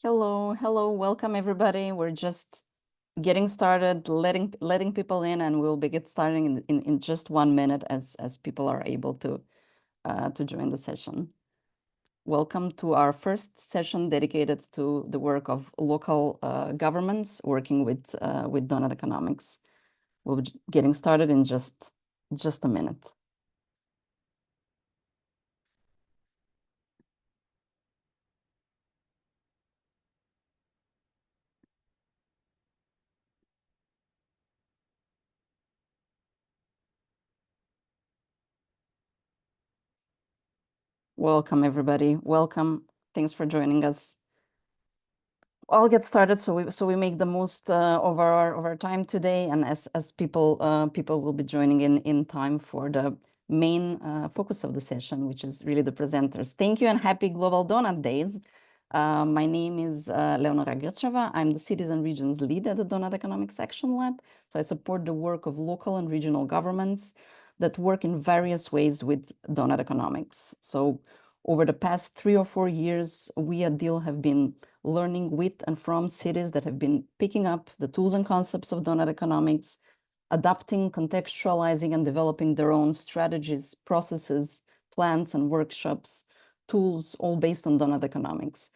Hello, welcome everybody. We're just getting started, letting people in, and we'll be get starting in just 1 minute as people are able to join the session. Welcome to our first session dedicated to the work of local governments working with Doughnut Economics. We'll be getting started in just a minute. Welcome everybody. Welcome. Thanks for joining us. I'll get started so we make the most of our time today, and as people will be joining in time for the main focus of the session, which is really the presenters. Thank you and happy Global Doughnut Days. My name is Leonora Grčeva. I'm the Cities and Regions lead at the Doughnut Economics Action Lab. So I support the work of local and regional governments that work in various ways with Doughnut Economics. So over the past 3 or 4 years, we at DEAL have been learning with and from cities that have been picking up the tools and concepts of Doughnut Economics, adapting, contextualizing, and developing their own strategies, processes, plans, and workshops, tools, all based on Doughnut Economics.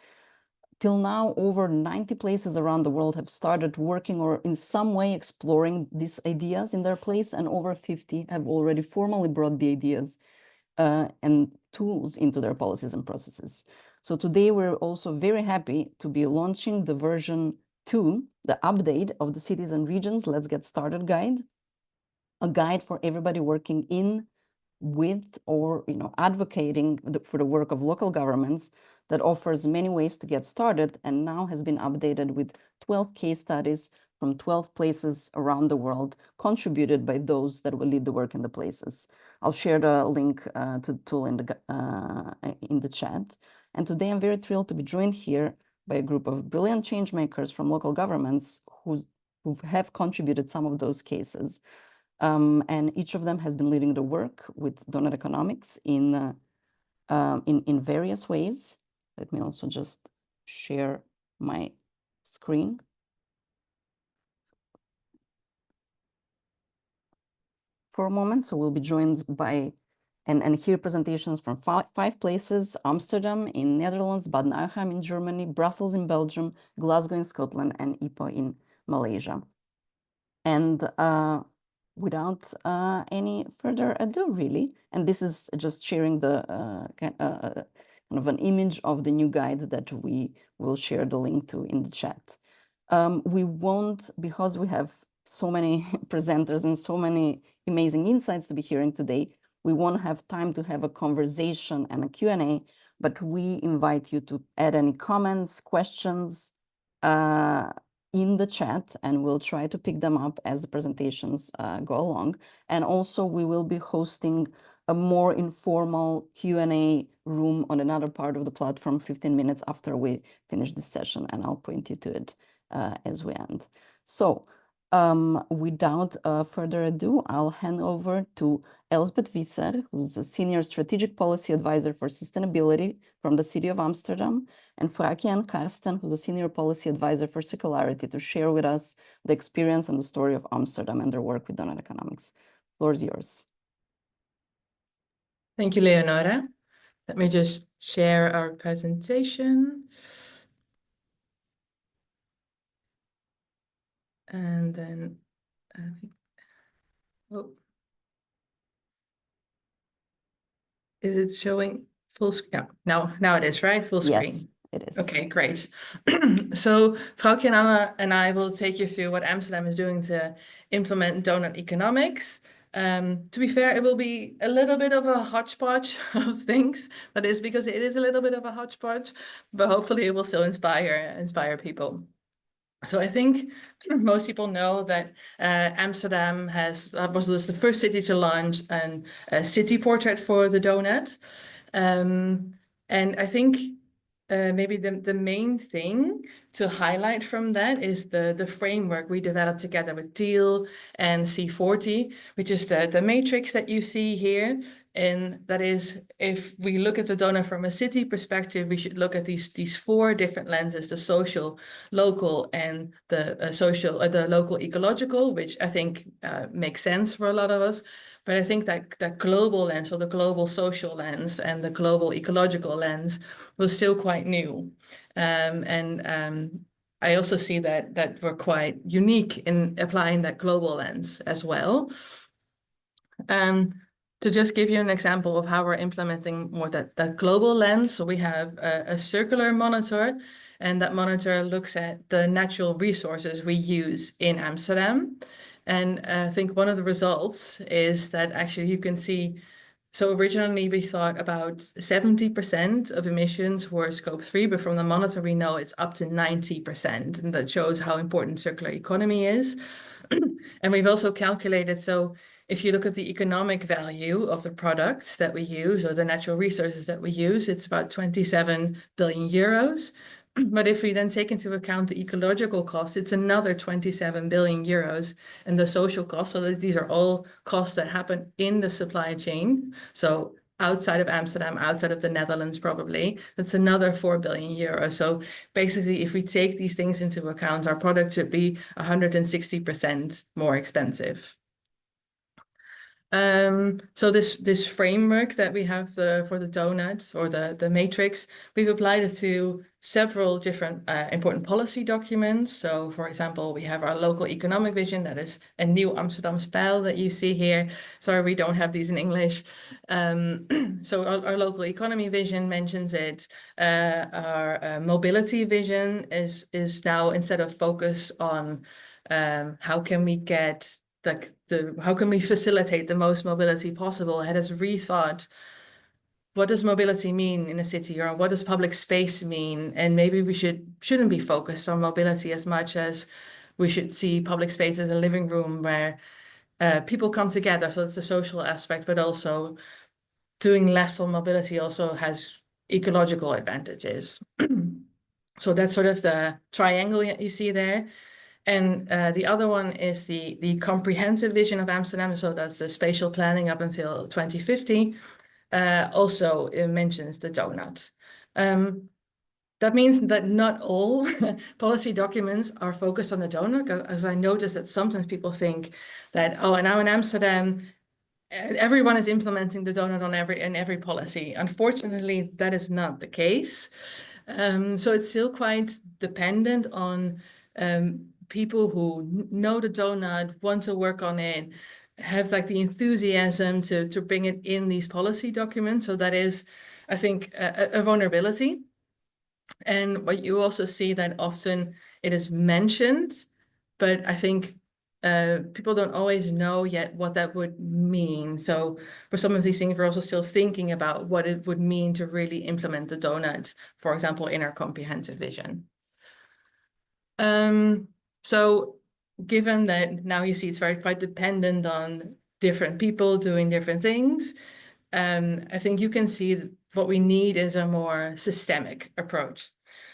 Till now, over 90 places around the world have started working or in some way exploring these ideas in their place, and over 50 have already formally brought the ideas and tools into their policies and processes. So today we're also very happy to be launching the version 2, the update of the Cities and Regions Let's Get Started guide, a guide for everybody working in, with, or advocating for the work of local governments that offers many ways to get started, and now has been updated with 12 case studies from 12 places around the world, contributed by those that will lead the work in the places. I'll share the link to the tool in the chat. And today I'm very thrilled to be joined here by a group of brilliant change makers from local governments who have contributed some of those cases. And each of them has been leading the work with Doughnut Economics in various ways. Let me also just share my screen. For a moment, so we'll be joined by and hear presentations from five places: Amsterdam in Netherlands, Bad Nauheim in Germany, Brussels in Belgium, Glasgow in Scotland, and Ipoh in Malaysia. And without any further ado, really, and this is just sharing the kind of an image of the new guide that we will share the link to in the chat. We won't, because we have so many presenters and so many amazing insights to be hearing today, we won't have time to have a conversation and a Q&A, but we invite you to add any comments, questions in the chat, and we'll try to pick them up as the presentations go along. And also we will be hosting a more informal Q&A room on another part of the platform 15 minutes after we finish this session, and I'll point you to it as we end. So without further ado, I'll hand over to Elsbeth Visser, who's a Senior Strategic Policy Advisor for Sustainability from the City of Amsterdam, and Frakian Karsten, who's a Senior Policy Advisor for Circularity, to share with us the experience and the story of Amsterdam and their work with Doughnut Economics. The floor is yours. Thank you, Leonora. Let me just share our presentation. And then, oh, is it showing full screen? No, now it is, right? Full screen. Yes, it is. Okay, great. So Frauke and Anna and I will take you through what Amsterdam is doing to implement Doughnut Economics. To be fair, it will be a little bit of a hodgepodge of things. That is because it is a little bit of a hodgepodge, but hopefully it will still inspire people. So I think most people know that Amsterdam was the first city to launch a city portrait for the Doughnut. And I think maybe the main thing to highlight from that is the framework we developed together with Teal and C40, which is the matrix that you see here. And that is, if we look at the donut from a city perspective, we should look at these four different lenses: the social, local, and the local ecological, which I think makes sense for a lot of us. But I think that global lens, or the global social lens and the global ecological lens, was still quite new. I also see that we're quite unique in applying that global lens as well. To just give you an example of how we're implementing more that global lens, so we have a circular monitor, and that monitor looks at the natural resources we use in Amsterdam. And I think one of the results is that actually you can see, so originally we thought about 70% of emissions were scope 3, but from the monitor we know it's up to 90%, and that shows how important circular economy is. And we've also calculated, so if you look at the economic value of the products that we use, or the natural resources that we use, it's about 27 billion euros. But if we then take into account the ecological cost, it's another 27 billion euros, and the social costs. So these are all costs that happen in the supply chain. So outside of Amsterdam, outside of the Netherlands, probably, that's another 4 billion euros. So basically, if we take these things into account, our product should be 160% more expensive. So this framework that we have for the donut, or the matrix, we've applied it to several different important policy documents. So for example, we have our local economic vision, that is a new Amsterdam spell that you see here. Sorry, we don't have these in English. So our local economy vision mentions it. Our mobility vision is now, instead of focused on how can we get how can we facilitate the most mobility possible, it has rethought what does mobility mean in a city, or what does public space mean, and maybe we shouldn't be focused on mobility as much as we should see public space as a living room where people come together. So it's the social aspect, but also doing less on mobility also has ecological advantages. So that's sort of the triangle you see there. And the other one is the comprehensive vision of Amsterdam. So that's the spatial planning up until 2050. Also, it mentions the donut. That means that not all policy documents are focused on the donut, as I noticed that sometimes people think that, oh, and now in Amsterdam, everyone is implementing the donut in every policy. Unfortunately, that is not the case. So it's still quite dependent on people who know the donut, want to work on it, have like the enthusiasm to bring it in these policy documents. So that is, I think, a vulnerability. And what you also see that often it is mentioned, but I think people don't always know yet what that would mean. So for some of these things, we're also still thinking about what it would mean to really implement the donut, for example, in our comprehensive vision. So given that now you see it's quite dependent on different people doing different things, I think you can see that what we need is a more systemic approach.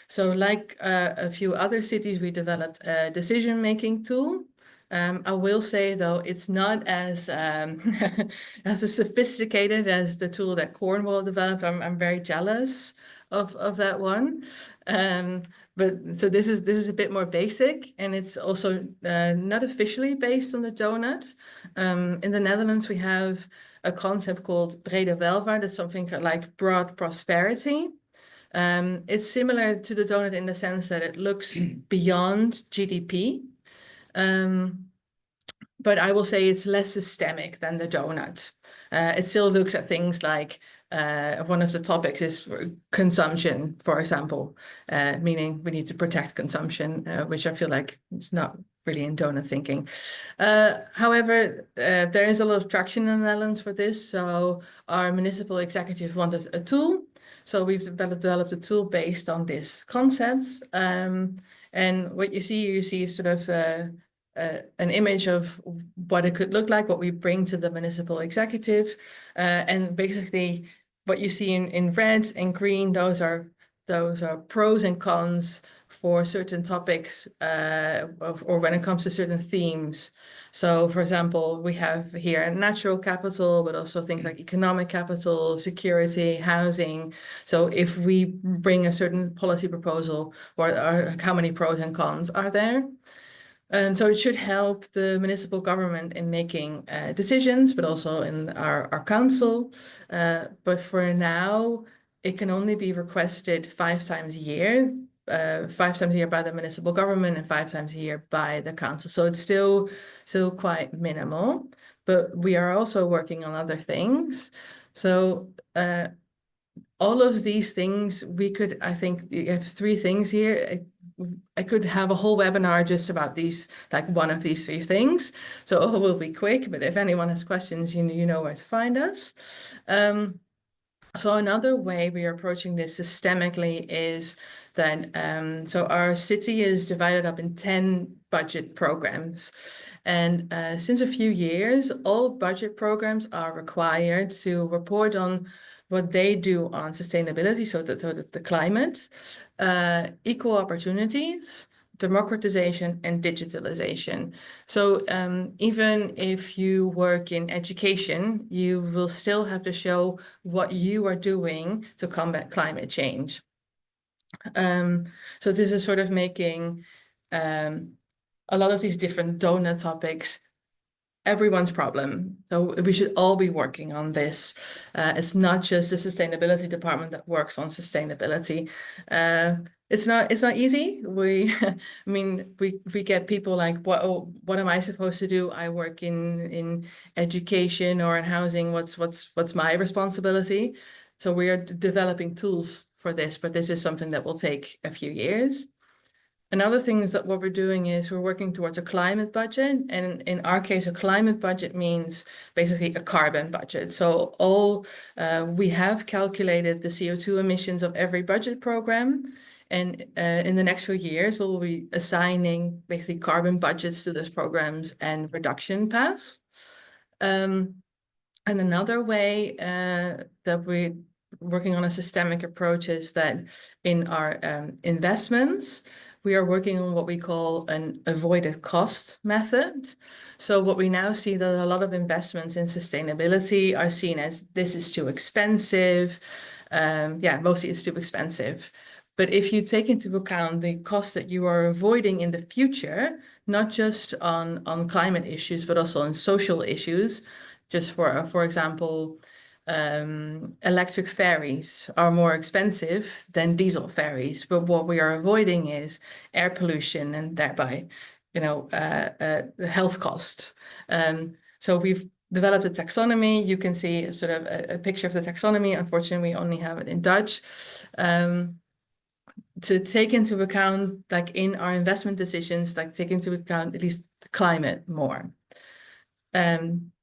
So like a few other cities, we developed a decision-making tool. I will say, though, it's not as as sophisticated as the tool that Cornwall developed. I'm very jealous of that one. But so this is a bit more basic, and it's also not officially based on the donut. In the Netherlands, we have a concept called brede welvaart. It's something like broad prosperity. It's similar to the donut in the sense that it looks beyond GDP. But I will say it's less systemic than the donut. It still looks at things like one of the topics is consumption, for example, meaning we need to protect consumption, which I feel like it's not really in donut thinking. However, there is a lot of traction in the Netherlands for this. So our municipal executive wanted a tool. So we've developed a tool based on this concept. And what you see sort of an image of what it could look like, what we bring to the municipal executives. And basically what you see in red and green, those are those pros and cons for certain topics or when it comes to certain themes. So, for example, we have here natural capital, but also things like economic capital, security, housing. So if we bring a certain policy proposal, how many pros and cons are there? And so it should help the municipal government in making decisions, but also in our council. But for now, it can only be requested 5 times a year, 5 times a year by the municipal government and 5 times a year by the council. So it's still quite minimal, but we are also working on other things. So all of these things, I think you have 3 things here. I could have a whole webinar just about these, like one of these 3 things. So it will be quick, but if anyone has questions, you know where to find us. So another way we are approaching this systemically is that, so our city is divided up in 10 budget programs. And since a few years, all budget programs are required to report on what they do on sustainability, so the climate, equal opportunities, democratization, and digitalization. So even if you work in education, you will still have to show what you are doing to combat climate change. So this is sort of making a lot of these different donut topics everyone's problem. So we should all be working on this. It's not just the sustainability department that works on sustainability. It's not easy. I mean, we get people like, what am I supposed to do? I work in education or in housing. What's my responsibility? So we are developing tools for this, but this is something that will take a few years. Another thing is that what we're doing is we're working towards a climate budget. And in our case, a climate budget means basically a carbon budget. So we have calculated the CO2 emissions of every budget program. And in the next few years, we'll be assigning basically carbon budgets to those programs and reduction paths. And another way that we're working on a systemic approach is that in our investments, we are working on what we call an avoided cost method. So what we now see that a lot of investments in sustainability are seen as this is too expensive. Mostly it's too expensive. But if you take into account the cost that you are avoiding in the future, not just on climate issues, but also on social issues, just for example, electric ferries are more expensive than diesel ferries, but what we are avoiding is air pollution and thereby, the health cost. So we've developed a taxonomy. You can see sort of a picture of the taxonomy. Unfortunately, we only have it in Dutch. To take into account, like in our investment decisions, like take into account at least the climate more.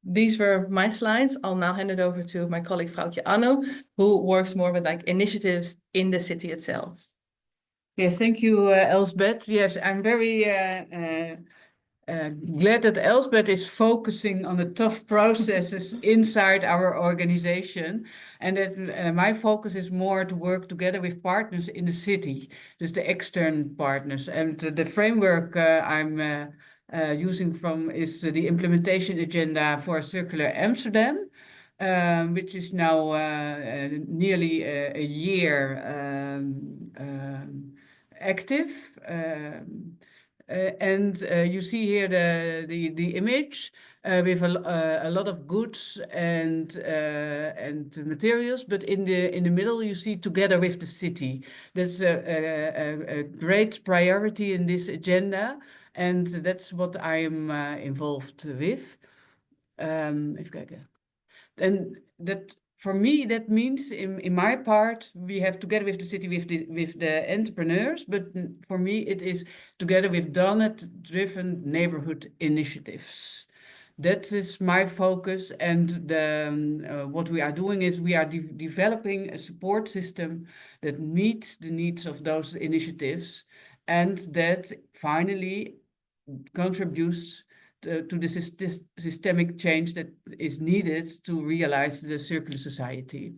These were my slides. I'll now hand it over to my colleague Vrouwtje Anno, who works more with like initiatives in the city itself. Yes, thank you, Elsbeth. Yes, I'm very glad that Elsbeth is focusing on the tough processes inside our organization, and that my focus is more to work together with partners in the city, just the external partners. And the framework I'm using from is the implementation agenda for Circular Amsterdam, which is now nearly a year active. And you see here the image with a lot of goods and materials, but in the middle you see together with the city. That's a great priority in this agenda, and that's what I am involved with. Even kijken. And that for me, that means in my part, we have together with the city, with the entrepreneurs, but for me, it is together with Doughnut-driven neighborhood initiatives. That is my focus, and what we are doing is we are developing a support system that meets the needs of those initiatives, and that finally contributes to the systemic change that is needed to realize the circular society.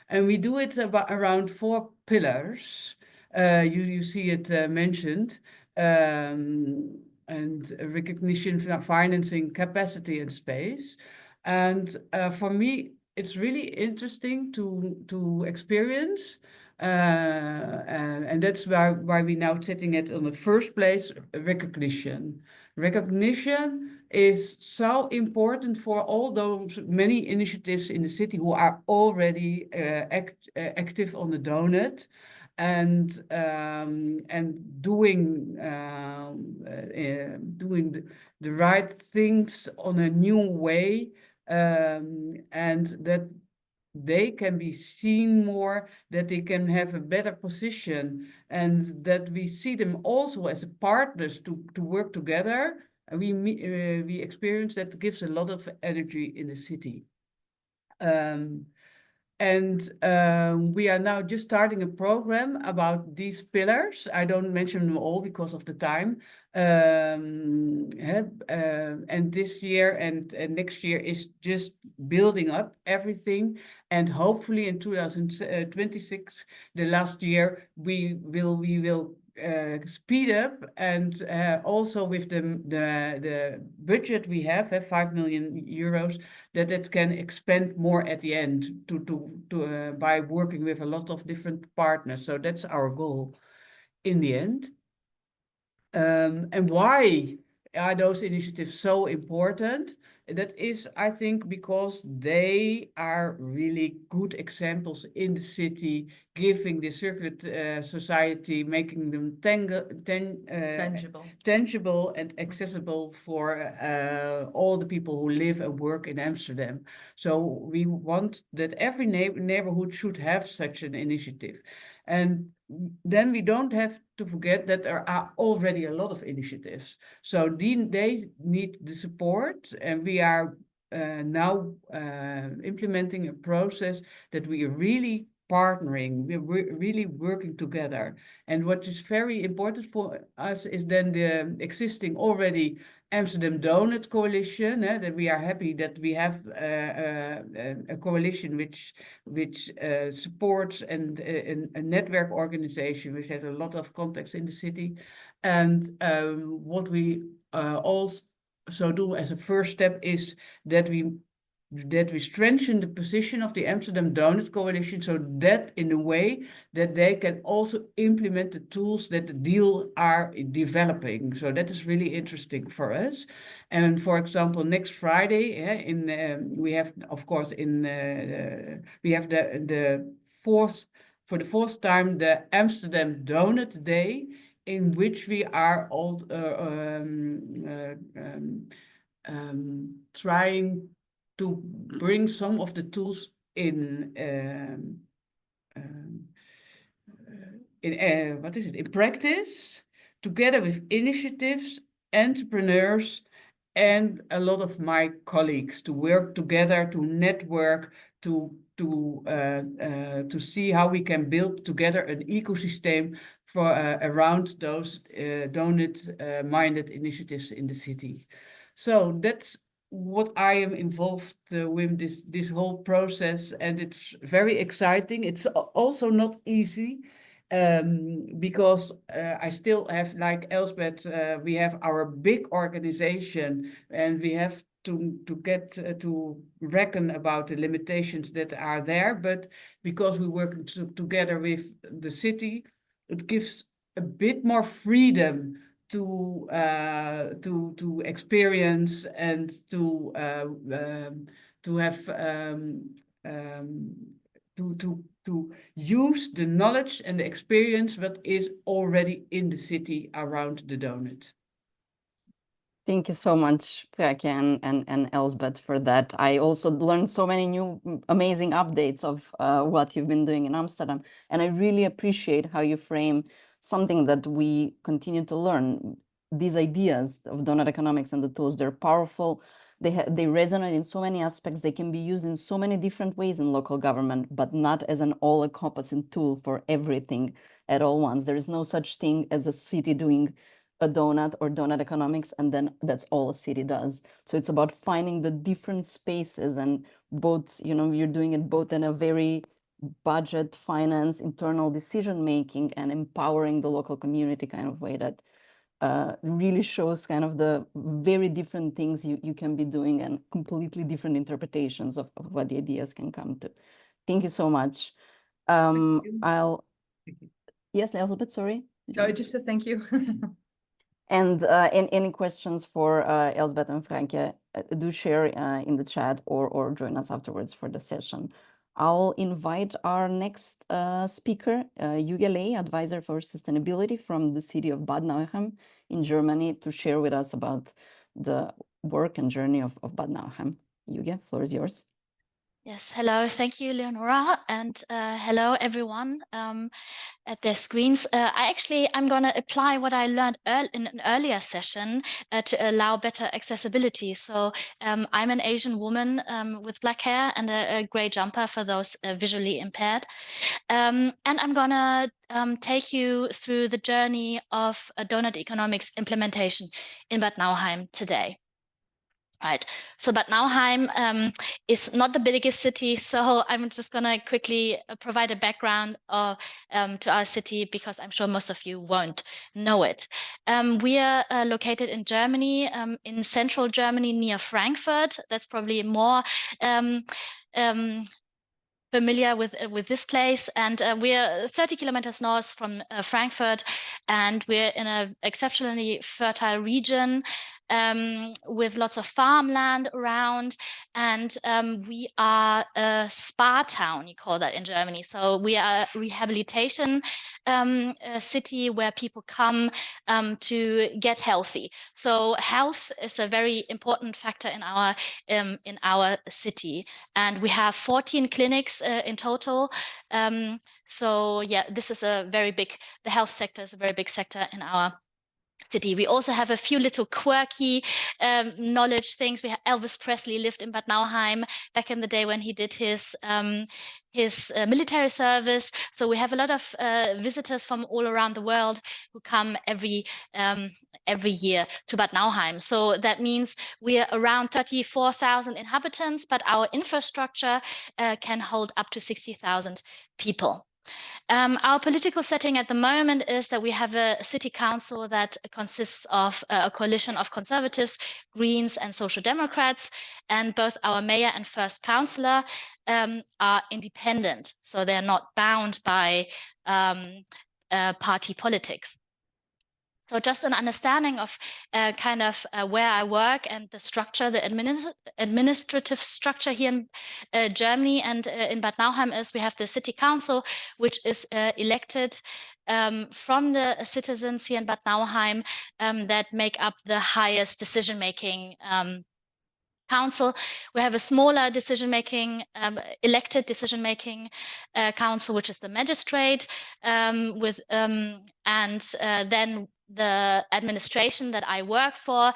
And we do it around 4 pillars. You see it mentioned. And recognition, financing, capacity, and space. And for me, it's really interesting to experience. And that's why we're now setting it on the first place, recognition. Recognition is so important for all those many initiatives in the city who are already active on the Doughnut and doing the right things on a new way, and that they can be seen more, that they can have a better position, and that we see them also as partners to work together. And we experience that gives a lot of energy in the city. And we are now just starting a program about these pillars. I don't mention them all because of the time. And this year and next year is just building up everything. And hopefully in 2026, the last year, we will speed up, and also with the budget we have, 5 million euros, that it can expand more at the end by working with a lot of different partners. So that's our goal in the end. And why are those initiatives so important? That is, I think, because they are really good examples in the city, giving the circular society, making them tangible and accessible for all the people who live and work in Amsterdam. So we want that every neighborhood should have such an initiative. And then we don't have to forget that there are already a lot of initiatives. So they need the support, and we are now implementing a process that we are really partnering, we're really working together. And what is very important for us is then the existing already Amsterdam Doughnut Coalition, that we are happy that we have a coalition which supports and a network organization which has a lot of contacts in the city. And what we also do as a first step is that we strengthen the position of the Amsterdam Doughnut Coalition, so that in a way that they can also implement the tools that the deal are developing. So that is really interesting for us. And for example, next Friday, we have, of course, we have for the fourth time, the Amsterdam Doughnut Day, in which we are all trying to bring some of the tools in practice, together with initiatives, entrepreneurs, and a lot of my colleagues, to work together, to network, to see how we can build together an ecosystem for around those Doughnut-minded initiatives in the city. So that's what I am involved with this whole process, and it's very exciting. It's also not easy, because I still have, like Elsbeth, we have our big organization, and we have to get to reckon about the limitations that are there. But because we work together with the city, it gives a bit more freedom to experience and to have to use the knowledge and the experience that is already in the city around the Doughnut. Thank you so much, Frauke and Elsbeth, for that. I also learned so many new amazing updates of what you've been doing in Amsterdam. And I really appreciate how you frame something that we continue to learn. These ideas of Doughnut Economics and the tools, they're powerful. They resonate in so many aspects. They can be used in so many different ways in local government, but not as an all-encompassing tool for everything at all once. There is no such thing as a city doing a Doughnut or Doughnut Economics, and then that's all a city does. So it's about finding the different spaces, and both, you're doing it both in a very budget, finance, internal decision making, and empowering the local community kind of way that really shows kind of the very different things you can be doing and completely different interpretations of what the ideas can come to. Thank you so much. Yes, Elsbeth, sorry. No, I just said thank you. And any questions for Elsbeth and Franke, do share in the chat or join us afterwards for the session. I'll invite our next speaker, Yuge Ley, Advisor for Sustainability from the city of Bad Nauheim in Germany, to share with us about the work and journey of Bad Nauheim. Yuge, floor is yours. Yes, hello. Thank you, Leonora, and hello, everyone at their screens. I'm going to apply what I learned in an earlier session to allow better accessibility. So I'm an Asian woman with black hair and a gray jumper for those visually impaired. And I'm going to take you through the journey of Doughnut Economics implementation in Bad Nauheim today. Right. So Bad Nauheim is not the biggest city, so I'm just going to quickly provide a background to our city because I'm sure most of you won't know it. We are located in Germany, in central Germany near Frankfurt. That's probably more familiar with this place, and we're 30 kilometers north from Frankfurt, and we're in an exceptionally fertile region with lots of farmland around, and we are a spa town, you call that in Germany. So we are a rehabilitation city where people come to get healthy. So health is a very important factor in our city, and we have 14 clinics in total. So yeah, this is a very big, the health sector is a very big sector in our city. We also have a few little quirky knowledge things. We have Elvis Presley lived in Bad Nauheim back in the day when he did his military service. So we have a lot of visitors from all around the world who come every year to Bad Nauheim. So that means we are around 34,000 inhabitants, but our infrastructure can hold up to 60,000 people. Our political setting at the moment is that we have a city council that consists of a coalition of conservatives, Greens, and Social Democrats, and both our mayor and first councillor are independent, so they're not bound by party politics. So just an understanding of where I work and the structure, the administrative structure here in Germany and in Bad Nauheim is we have the city council, which is elected from the citizens here in Bad Nauheim that make up the highest decision-making council. We have a smaller elected decision-making council, which is the magistrate, then the administration that I work for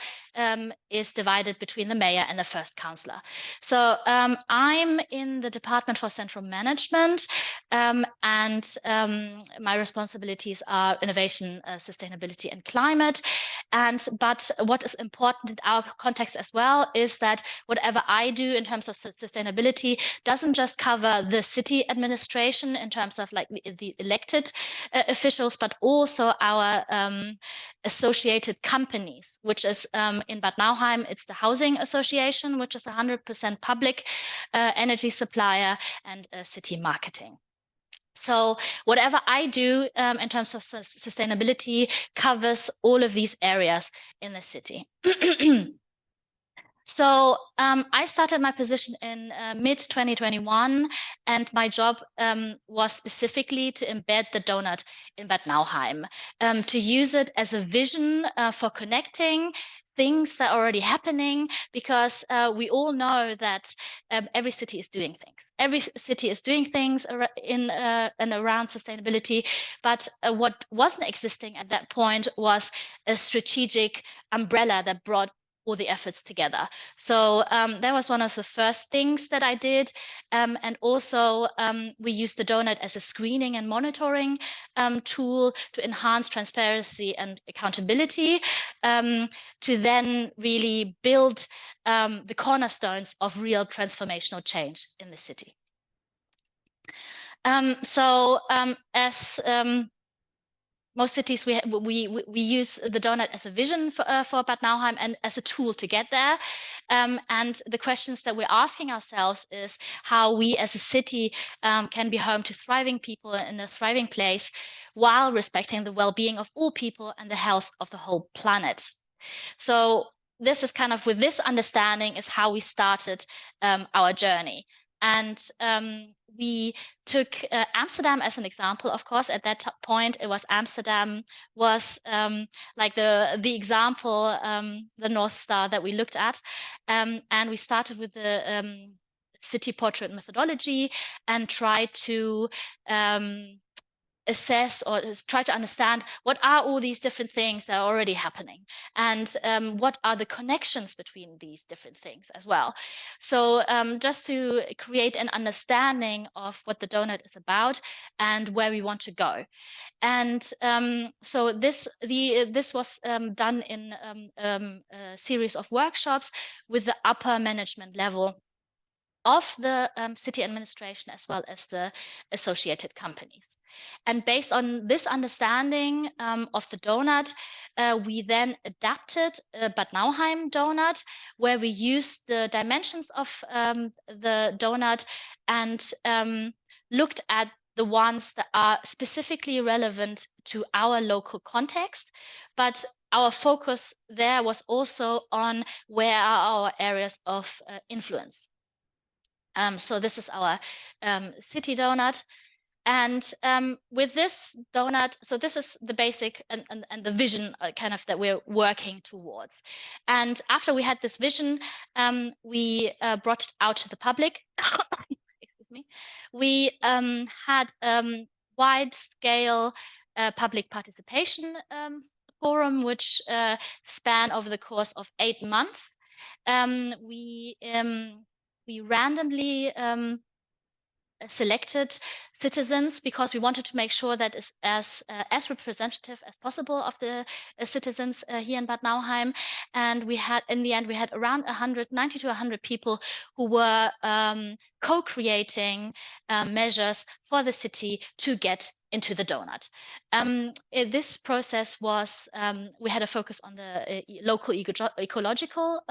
is divided between the mayor and the first councillor. So I'm in the Department for Central Management, and my responsibilities are innovation, sustainability, and climate. But what is important in our context as well is that whatever I do in terms of sustainability doesn't just cover the city administration in terms of like the elected officials, but also our associated companies, which is in Bad Nauheim, it's the Housing Association, which is 100% public energy supplier, and city marketing. So whatever I do in terms of sustainability covers all of these areas in the city. So I started my position in mid-2021, and my job was specifically to embed the Doughnut in Bad Nauheim, to use it as a vision for connecting things that are already happening, because we all know that every city is doing things. Every city is doing things in and around sustainability, but what wasn't existing at that point was a strategic umbrella that brought all the efforts together. So that was one of the first things that I did. And also we used the Doughnut as a screening and monitoring tool to enhance transparency and accountability, to then really build the cornerstones of real transformational change in the city. As most cities, we use the Doughnut as a vision for Bad Nauheim and as a tool to get there. And the questions that we're asking ourselves is how we as a city can be home to thriving people in a thriving place while respecting the well-being of all people and the health of the whole planet. So this is kind of, with this understanding is how we started our journey. And we took Amsterdam as an example. Of course, at that point, it was Amsterdam was like the example, the North Star that we looked at. And we started with the city portrait methodology and tried to assess or try to understand what are all these different things that are already happening, and what are the connections between these different things as well. So just to create an understanding of what the Doughnut is about and where we want to go. And so this was done in a series of workshops with the upper management level of the city administration as well as the associated companies. And based on this understanding of the Doughnut, we then adapted Bad Nauheim Doughnut, where we used the dimensions of the Doughnut and looked at the ones that are specifically relevant to our local context. But our focus there was also on where are our areas of influence. So this is our city Doughnut. And with this Doughnut, so this is the basic and the vision kind of that we're working towards. And after we had this vision, we brought it out to the public. Excuse me. We had wide scale public participation forum, which span over the course of 8 months. We randomly selected citizens because we wanted to make sure that is as representative as possible of the citizens here in Bad Nauheim. And we had, in the end, we had around 90 to 100 people who were co-creating measures for the city to get into the Doughnut. This process was, we had a focus on the local ecological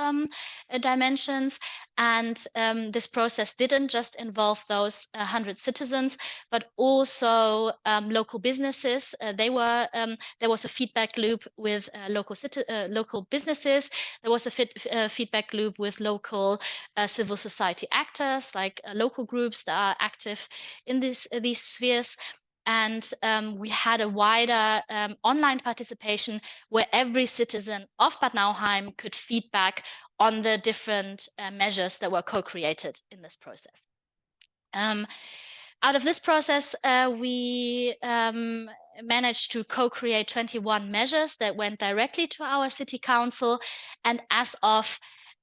dimensions, and this process didn't just involve those 100 citizens, but also local businesses. There was a feedback loop with local businesses. There was a feedback loop with local civil society actors, like local groups that are active in these spheres. And we had a wider online participation where every citizen of Bad Nauheim could feedback on the different measures that were co-created in this process. Out of this process, we managed to co-create 21 measures that went directly to our city council. And as of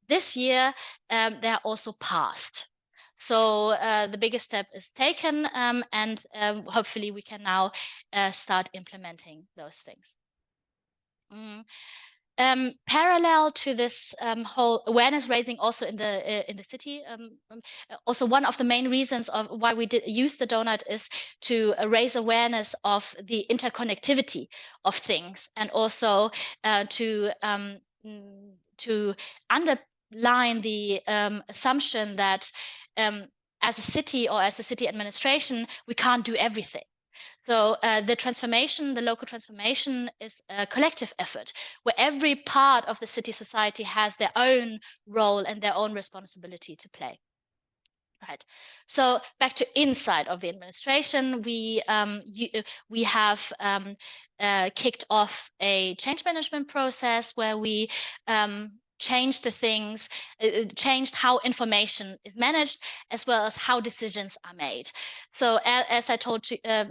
this year, they are also passed. So the biggest step is taken, and hopefully we can now start implementing those things. Parallel to this whole awareness raising also in the city, also one of the main reasons of why we did use the Doughnut is to raise awareness of the interconnectivity of things, and also to underline the assumption that as a city or as a city administration, we can't do everything. So the transformation, the local transformation, is a collective effort where every part of the city society has their own role and their own responsibility to play. Right. So back to inside of the administration, we have kicked off a change management process where we changed the things, changed how information is managed, as well as how decisions are made. So as I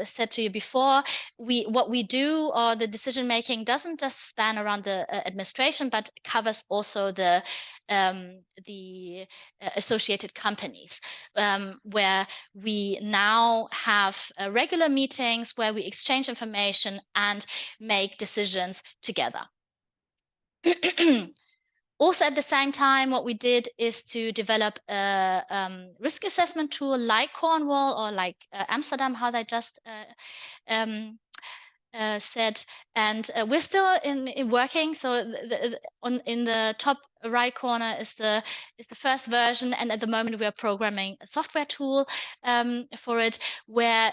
said to you before, what we do, or the decision making, doesn't just span around the administration, but covers also the associated companies, where we now have regular meetings where we exchange information and make decisions together. Also, at the same time, what we did is to develop a risk assessment tool like Cornwall or like Amsterdam, how they just said, and we're still in working. So in the top right corner is the first version, and at the moment we are programming a software tool for it, where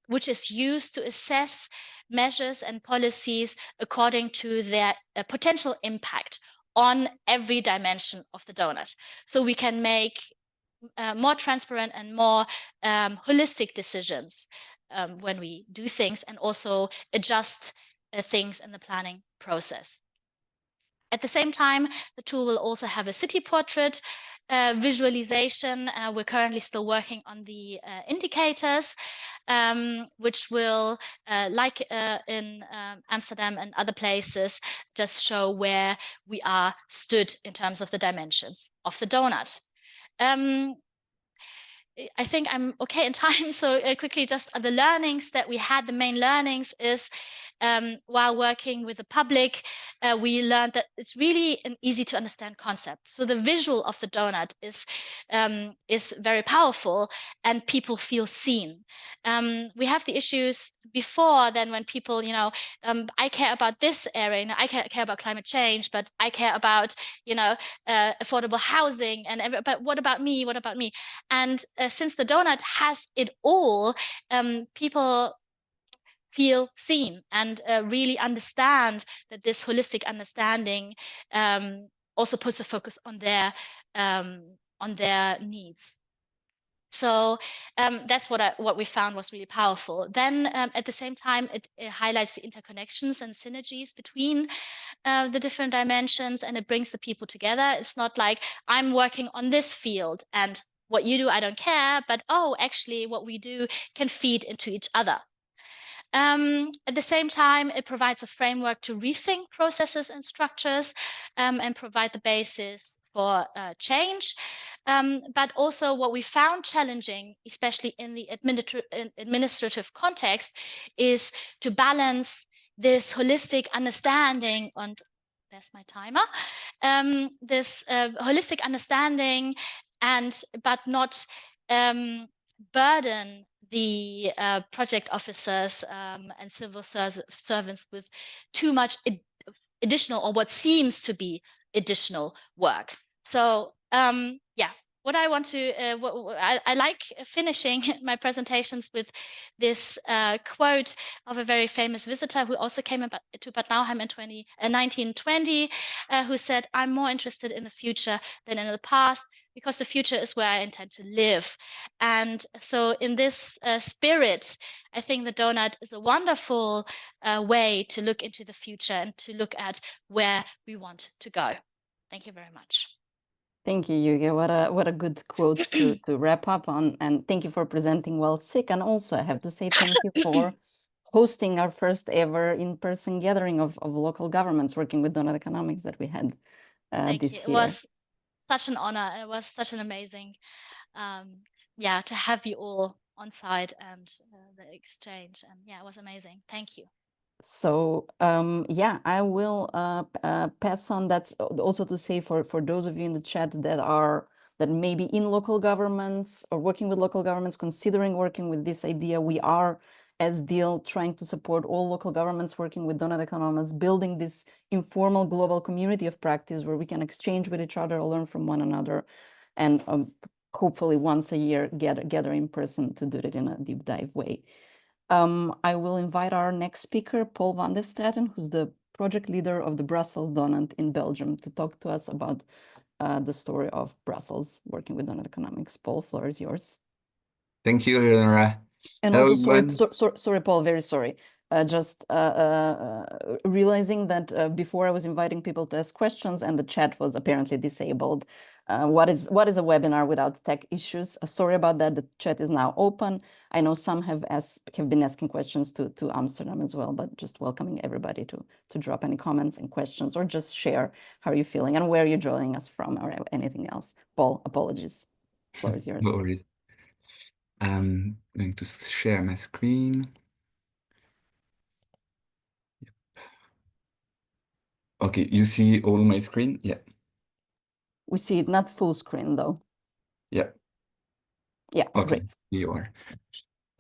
which is used to assess measures and policies according to their potential impact on every dimension of the donut. So we can make more transparent and more holistic decisions when we do things, and also adjust things in the planning process. At the same time, the tool will also have a city portrait visualization. We're currently still working on the indicators, which will, like in Amsterdam and other places, just show where we are stood in terms of the dimensions of the donut. I think I'm okay in time. So quickly, just the learnings that we had. The main learnings is while working with the public, we learned that it's really an easy to understand concept. So the visual of the donut is very powerful, and people feel seen. We have the issues before then when people, I care about this area, I care about climate change, but I care about, affordable housing, but what about me? What about me? And since the donut has it all, people feel seen and really understand that this holistic understanding also puts a focus on their needs. So that's what we found was really powerful. Then at the same time, it highlights the interconnections and synergies between the different dimensions, and it brings the people together. It's not like I'm working on this field and what you do, I don't care, but actually what we do can feed into each other. At the same time, it provides a framework to rethink processes and structures and provide the basis for change. But also what we found challenging, especially in the administrative context, is to balance this holistic understanding, and there's my timer, this holistic understanding, but not burden the project officers and civil servants with too much additional, or what seems to be additional work. So yeah, what I want to, I like finishing my presentations with this quote of a very famous visitor who also came to Bad Nauheim in 1920, who said, "I'm more interested in the future than in the past, because the future is where I intend to live." And so in this spirit, I think the donut is a wonderful way to look into the future and to look at where we want to go. Thank you very much. Thank you, Yuge. What a good quote to wrap up on, and thank you for presenting while sick. And also, I have to say thank you for hosting our first ever in-person gathering of local governments working with Doughnut Economics that we had this year. It was such an honor. It was such an amazing, to have you all on site and the exchange. And yeah, it was amazing. Thank you. So yeah, I will pass on. That's also to say for those of you in the chat that may be in local governments or working with local governments, considering working with this idea, we are as DEAL trying to support all local governments working with Doughnut Economics, building this informal global community of practice where we can exchange with each other, learn from one another, and hopefully once a year gather in person to do it in a deep dive way. I will invite our next speaker, Paul van der Straten, who's the project leader of the Brussels Doughnut in Belgium, to talk to us about the story of Brussels working with Doughnut Economics. Paul, floor is yours. Thank you, Eleonora. And Hello, also, sorry, Paul, very sorry. Just realizing that before I was inviting people to ask questions and the chat was apparently disabled. What is a webinar without tech issues? Sorry about that. The chat is now open. I know some have been asking questions to Amsterdam as well, but just welcoming everybody to drop any comments and questions, or just share how you're feeling and where you're joining us from, or anything else. Paul, apologies. The floor is yours. No worries. I'm going to share my screen. Yep. Okay, you see all my screen? Yeah. We see it not full screen though. Yeah. Yeah, Okay, great. here you are.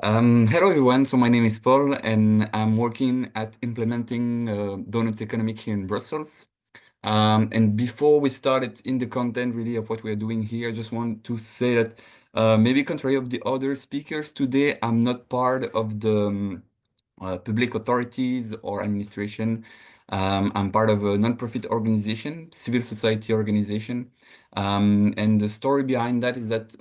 Hello everyone, so my name is Paul and I'm working at implementing Doughnut Economics here in Brussels. And before we started in the content really of what we are doing here, I just want to say that maybe contrary of the other speakers today, I'm not part of the public authorities or administration. I'm part of a non-profit organization, civil society organization. And the story behind that is that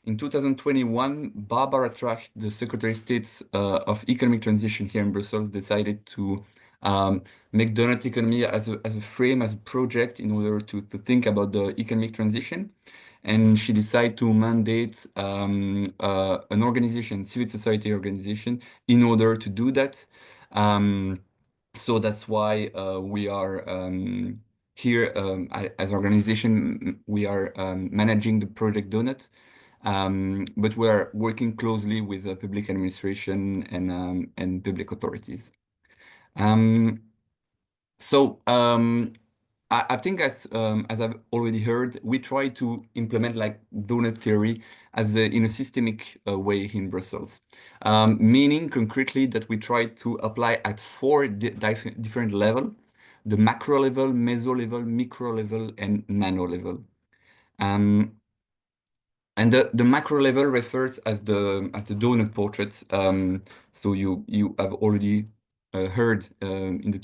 in 2021, Barbara Tracht, the Secretary of State of Economic Transition here in Brussels, decided to make Doughnut economy as a frame, as a project in order to think about the economic transition. And she decided to mandate an organization, civil society organization, in order to do that. So that's why we are here as an organization. We are managing the project Doughnut, but we are working closely with the public administration and public authorities. I think as I've already heard, we try to implement like Doughnut theory in a systemic way in Brussels, meaning concretely that we try to apply at four different levels: the macro level, meso level, micro level, and nano level. And the macro level refers as the Doughnut portraits. So you have already heard in the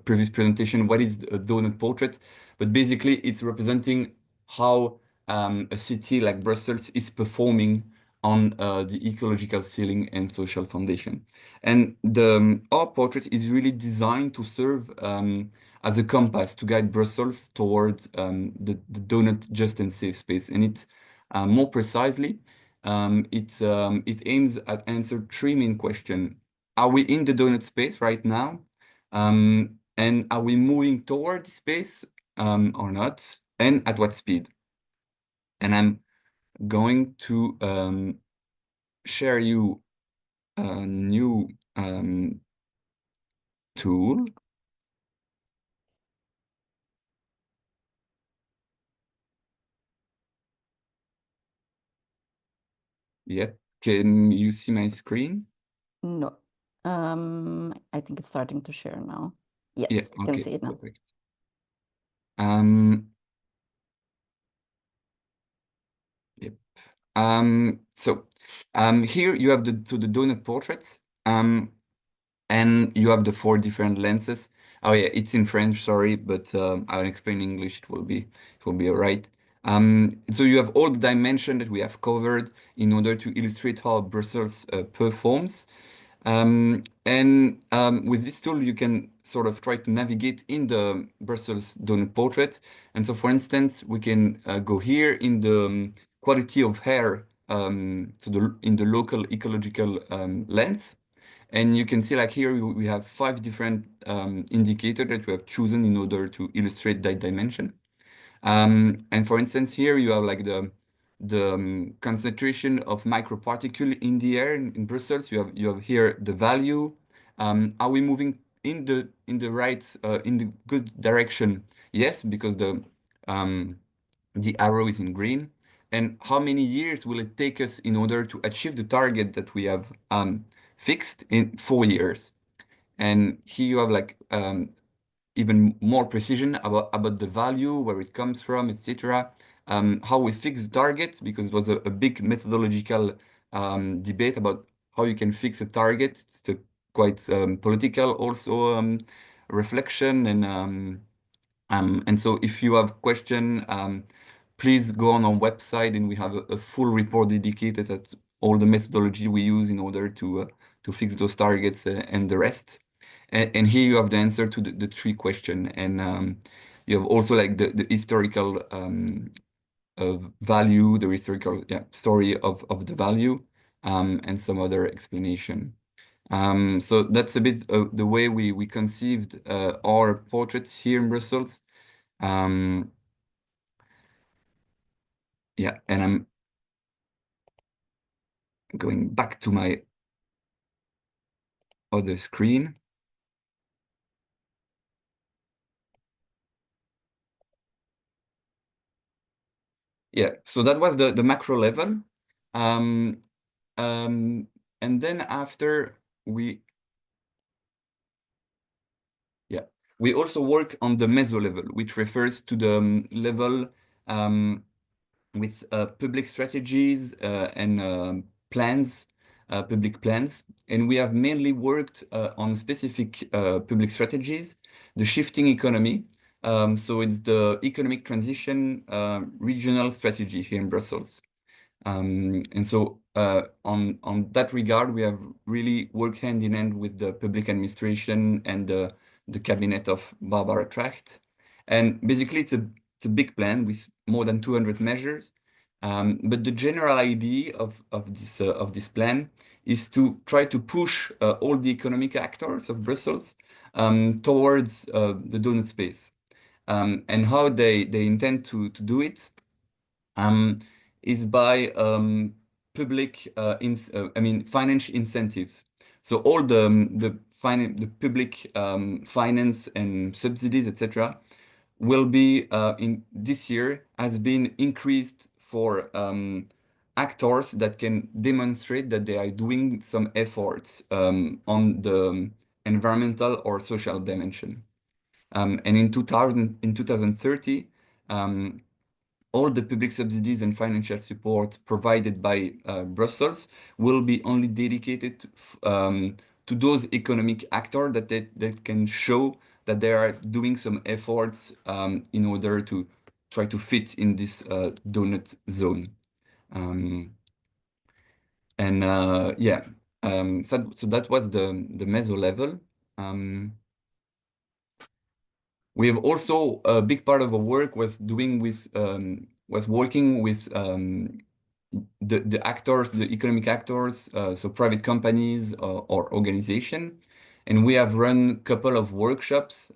previous presentation what is a Doughnut portrait, but basically it's representing how a city like Brussels is performing on the ecological ceiling and social foundation. And our portrait is really designed to serve as a compass to guide Brussels towards the Doughnut just and safe space. And it more precisely, it aims at answer three main questions. Are we in the Doughnut space right now? And are we moving toward the space or not? And at what speed? And I'm going to share you a new tool. Yep. Can you see my screen? No. I think it's starting to share now. Yes, Yeah, I can okay, see it now. perfect. Yep. Here you have the Doughnut portraits, and you have the four different lenses. Oh yeah, it's in French, sorry, but I'll explain in English. It will be all right. So you have all the dimension that we have covered in order to illustrate how Brussels performs. With this tool, you can sort of try to navigate in the Brussels Doughnut portrait. And so, for instance, we can go here in the quality of air, in the local ecological lens. And you can see like here, we have five different indicators that we have chosen in order to illustrate that dimension. And for instance, here you have like the concentration of microparticle in the air in Brussels. You have here the value. Are we moving in the right in the good direction? Yes, because the arrow is in green. And how many years will it take us in order to achieve the target that we have fixed in 4 years? And here you have like even more precision about the value, where it comes from, etc. How we fix the target, because it was a big methodological debate about how you can fix a target. It's a quite political also reflection. And so if you have question, please go on our website, and we have a full report dedicated at all the methodology we use in order to fix those targets and the rest. And here you have the answer to the three question, and you have also like the historical value, the historical story of the value, and some other explanation. So that's a bit the way we conceived our portraits here in Brussels. Yeah, and I'm going back to my other screen. yeah, so that was the macro level. And then after we also work on the meso level, which refers to the level with public strategies and plans, public plans. And we have mainly worked on specific public strategies, the shifting economy. So it's the economic transition regional strategy here in Brussels. And so on that regard, we have really worked hand in hand with the public administration and the cabinet of Barbara Tracht. And basically, it's a big plan with more than 200 measures. But the general idea of this plan is to try to push all the economic actors of Brussels towards the donut space. And how they intend to do it is by public, financial incentives. So all the public finance and subsidies, etc., will be in this year has been increased for actors that can demonstrate that they are doing some efforts on the environmental or social dimension. And in 2030, all the public subsidies and financial support provided by Brussels will be only dedicated to those economic actors that can show that they are doing some efforts in order to try to fit in this donut zone. So that was the meso level. We have also a big part of our work was working with the actors, the economic actors, so private companies or organization, and we have run a couple of workshops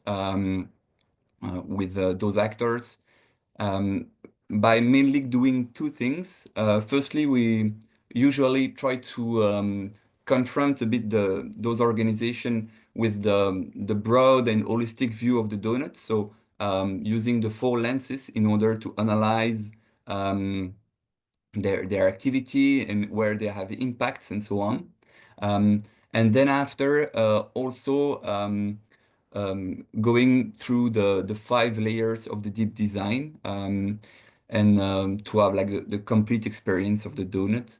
with those actors by mainly doing two things. Firstly, we usually try to confront a bit those organizations with the broad and holistic view of the donut. So using the four lenses in order to analyze their activity and where they have impacts and so on. And then after also going through the 5 layers of the deep design and to have like the complete experience of the donut.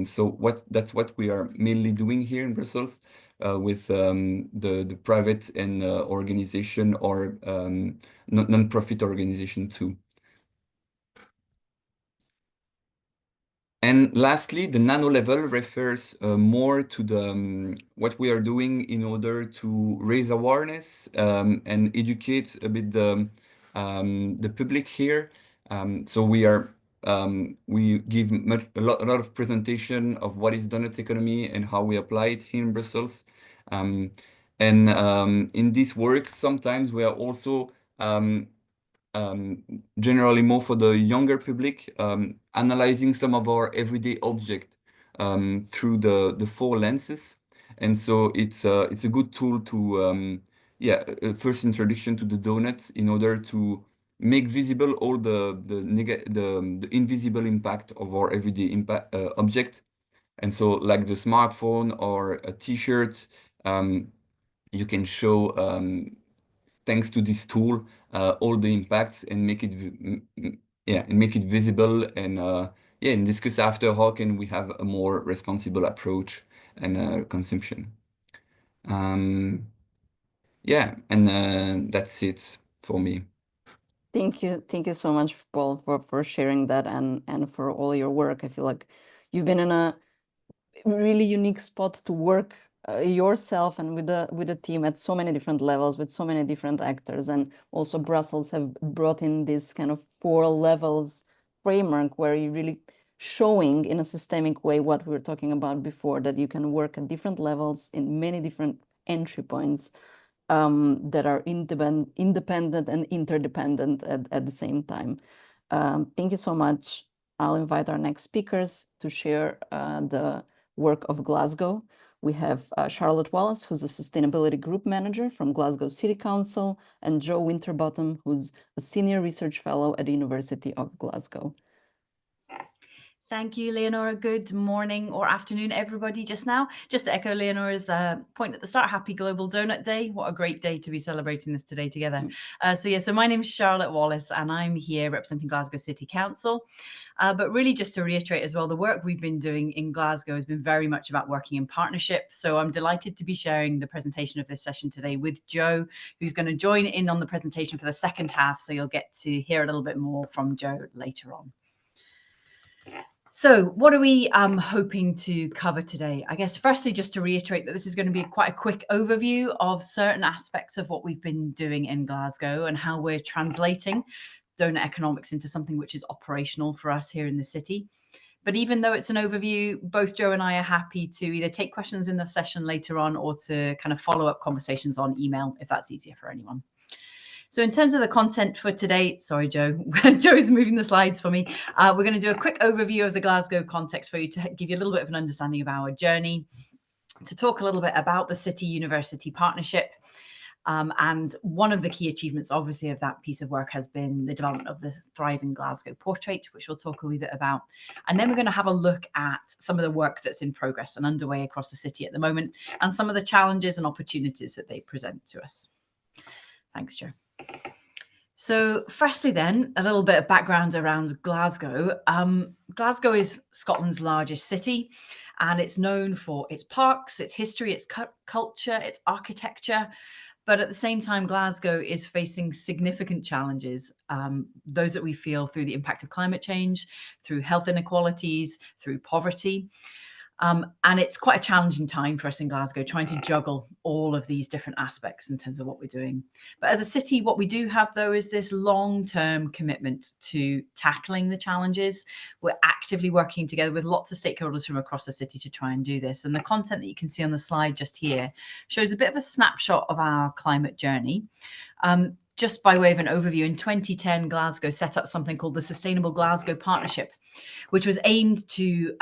So that's what we are mainly doing here in Brussels with the private and organization or non-profit organization too. And lastly, the nano level refers more to the what we are doing in order to raise awareness and educate a bit the public here. So we give a lot of presentation of what is Doughnut economy and how we apply it here in Brussels. In this work, sometimes we are also generally more for the younger public, analyzing some of our everyday object through the 4 lenses. And so it's a good tool to, a first introduction to the donuts in order to make visible all the invisible impact of our everyday impact object. And so like the smartphone or a t-shirt, you can show thanks to this tool, all the impacts and make it visible and discuss after how can we have a more responsible approach and consumption. And that's it for me. Thank you so much, Paul, for sharing that and for all your work. I feel like you've been in a really unique spot to work yourself and with the team at so many different levels with so many different actors, and also Brussels have brought in this kind of 4 levels framework where you're really showing in a systemic way what we were talking about before, that you can work at different levels in many different entry points that are independent and interdependent at the same time. Thank you so much. I'll invite our next speakers to share the work of Glasgow, We have Charlotte Wallace, who's a Sustainability Group Manager from Glasgow City Council, and Joe Winterbottom, who's a Senior Research Fellow at the University of Glasgow. Thank you, Leonora. Good morning or afternoon, everybody. Just to echo Leonora's point at the start, happy Global Donut Day. What a great day to be celebrating this today together. So my name is Charlotte Wallace, and I'm here representing Glasgow City Council. But really just to reiterate as well, the work we've been doing in Glasgow has been very much about working in partnership. So I'm delighted to be sharing the presentation of this session today with Joe, who's going to join in on the presentation for the second half. So you'll get to hear a little bit more from Joe later on. So what are we hoping to cover today? I guess firstly, just to reiterate that this is going to be quite a quick overview of certain aspects of what we've been doing in Glasgow and how we're translating Doughnut Economics into something which is operational for us here in the city. But even though it's an overview, both Joe and I are happy to either take questions in the session later on or to kind of follow up conversations on email if that's easier for anyone. So in terms of the content for today, sorry, Joe, Joe's moving the slides for me. We're going to do a quick overview of the Glasgow context for you to give you a little bit of an understanding of our journey, to talk a little bit about the city-university partnership. And one of the key achievements, obviously, of that piece of work has been the development of the Thriving Glasgow portrait, which we'll talk a wee bit about. And then we're going to have a look at some of the work that's in progress and underway across the city at the moment, and some of the challenges and opportunities that they present to us. Thanks, Joe. So firstly then, a little bit of background around Glasgow. Glasgow is Scotland's largest city, and it's known for its parks, its history, its culture, its architecture. But at the same time, Glasgow is facing significant challenges, those that we feel through the impact of climate change, through health inequalities, through poverty. And it's quite a challenging time for us in Glasgow, trying to juggle all of these different aspects in terms of what we're doing. But as a city, what we do have, though, is this long-term commitment to tackling the challenges. We're actively working together with lots of stakeholders from across the city to try and do this. And the content that you can see on the slide just here shows a bit of a snapshot of our climate journey. Just by way of an overview, in 2010, Glasgow set up something called the Sustainable Glasgow Partnership, which was aimed to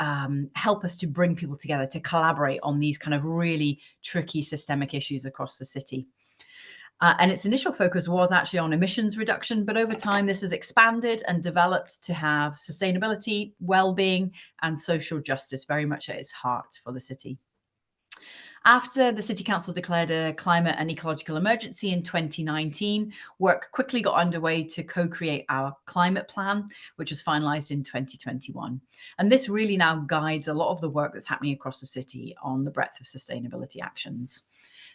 help us to bring people together, to collaborate on these kind of really tricky systemic issues across the city. And its initial focus was actually on emissions reduction, but over time this has expanded and developed to have sustainability, well-being, and social justice very much at its heart for the city. After the City Council declared a climate and ecological emergency in 2019, work quickly got underway to co-create our climate plan, which was finalised in 2021. And this really now guides a lot of the work that's happening across the city on the breadth of sustainability actions.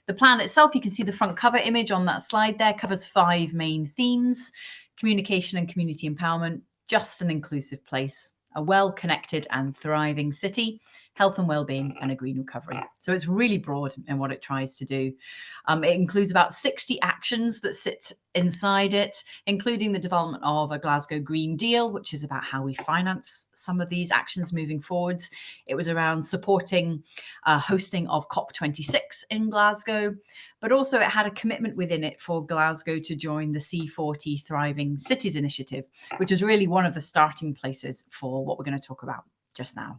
The plan itself, you can see the front cover image on that slide there, covers 5 main themes: communication and community empowerment, just and inclusive place, a well-connected and thriving city, health and well-being, and a green recovery. So it's really broad in what it tries to do. It includes about 60 actions that sit inside it, including the development of a Glasgow Green Deal, which is about how we finance some of these actions moving forwards. It was around supporting hosting of COP26 in Glasgow, but also it had a commitment within it for Glasgow to join the C40 Thriving Cities Initiative, which is really one of the starting places for what we're going to talk about just now.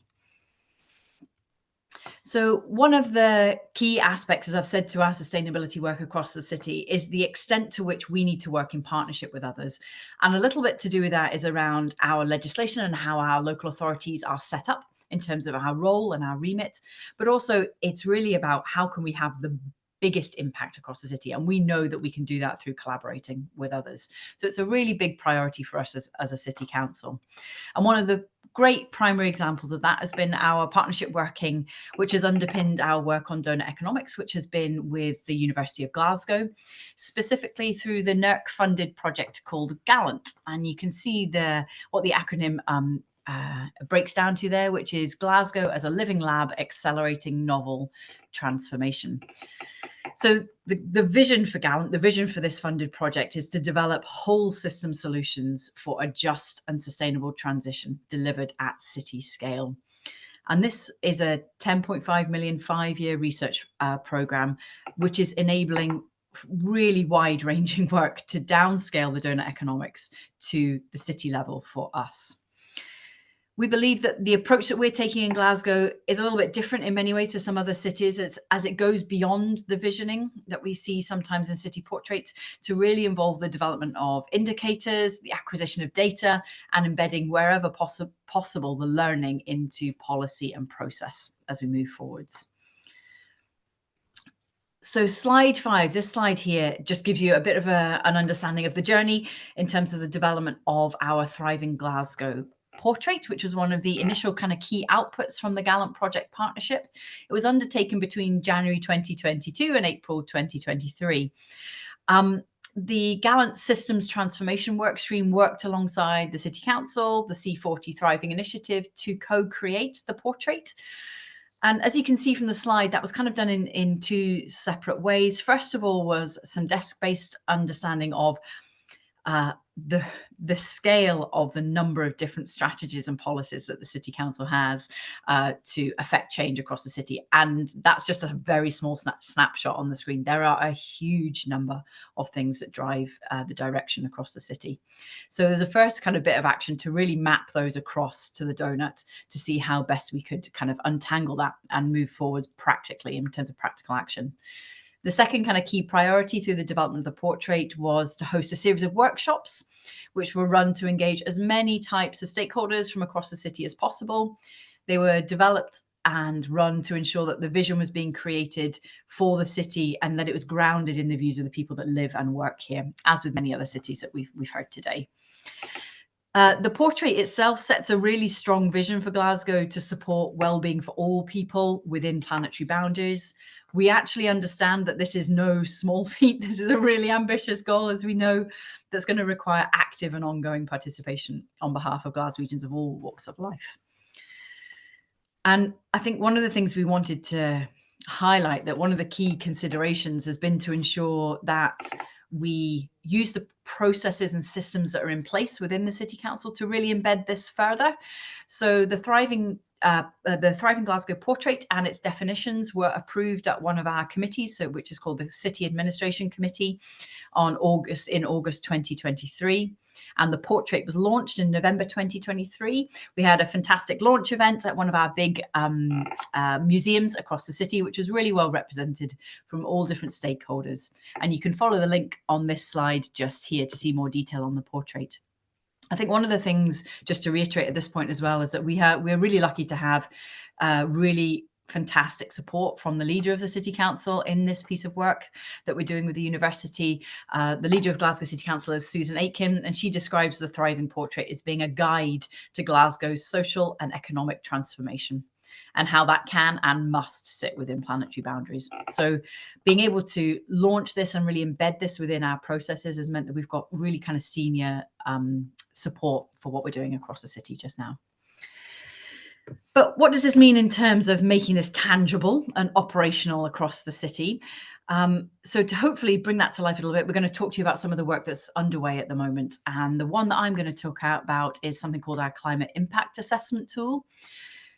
So one of the key aspects, as I've said, to our sustainability work across the city is the extent to which we need to work in partnership with others. And a little bit to do with that is around our legislation and how our local authorities are set up in terms of our role and our remit. But also it's really about how can we have the biggest impact across the city. And we know that we can do that through collaborating with others. So it's a really big priority for us as a city council. And one of the great primary examples of that has been our partnership working, which has underpinned our work on Doughnut Economics, which has been with the University of Glasgow, specifically through the NERC-funded project called Gallant. And you can see what the acronym breaks down to there, which is Glasgow as a living lab accelerating novel transformation. So the vision for Gallant, the vision for this funded project is to develop whole system solutions for a just and sustainable transition delivered at city scale. And this is a 10.5 million 5-year research programme, which is enabling really wide-ranging work to downscale the Doughnut Economics to the city level for us. We believe that the approach that we're taking in Glasgow is a little bit different in many ways to some other cities, as it goes beyond the visioning that we see sometimes in city portraits to really involve the development of indicators, the acquisition of data, and embedding wherever possible the learning into policy and process as we move forwards. So slide 5, this slide here just gives you a bit of an understanding of the journey in terms of the development of our Thriving Glasgow portrait, which was one of the initial kind of key outputs from the Gallant Project Partnership. It was undertaken between January 2022 and April 2023. The Gallant Systems Transformation Workstream worked alongside the City Council, the C40 Thriving Initiative to co-create the portrait. And as you can see from the slide, that was kind of done in two separate ways. First of all was some desk-based understanding of the scale of the number of different strategies and policies that the City Council has to affect change across the city. And that's just a very small snapshot on the screen. There are a huge number of things that drive the direction across the city. So there's a first kind of bit of action to really map those across to the donut to see how best we could kind of untangle that and move forwards practically in terms of practical action. The second kind of key priority through the development of the portrait was to host a series of workshops, which were run to engage as many types of stakeholders from across the city as possible. They were developed and run to ensure that the vision was being created for the city and that it was grounded in the views of the people that live and work here, as with many other cities that we've heard today. The portrait itself sets a really strong vision for Glasgow to support well-being for all people within planetary boundaries. We actually understand that this is no small feat. This is a really ambitious goal, as we know, that's going to require active and ongoing participation on behalf of Glaswegians of all walks of life. And I think one of the things we wanted to highlight, that one of the key considerations has been to ensure that we use the processes and systems that are in place within the City Council to really embed this further. So the Thriving Glasgow portrait and its definitions were approved at one of our committees, which is called the City Administration Committee in August 2023. And the portrait was launched in November 2023. We had a fantastic launch event at one of our big museums across the city, which was really well represented from all different stakeholders. And you can follow the link on this slide just here to see more detail on the portrait. I think one of the things, just to reiterate at this point as well, is that we're really lucky to have really fantastic support from the leader of the City Council in this piece of work that we're doing with the university. The leader of Glasgow City Council is Susan Aitken, and she describes the Thriving Portrait as being a guide to Glasgow's social and economic transformation and how that can and must sit within planetary boundaries. So being able to launch this and really embed this within our processes has meant that we've got really kind of senior support for what we're doing across the city just now. But what does this mean in terms of making this tangible and operational across the city? So to hopefully bring that to life a little bit, we're going to talk to you about some of the work that's underway at the moment. And the one that I'm going to talk about is something called our Climate Impact Assessment Tool.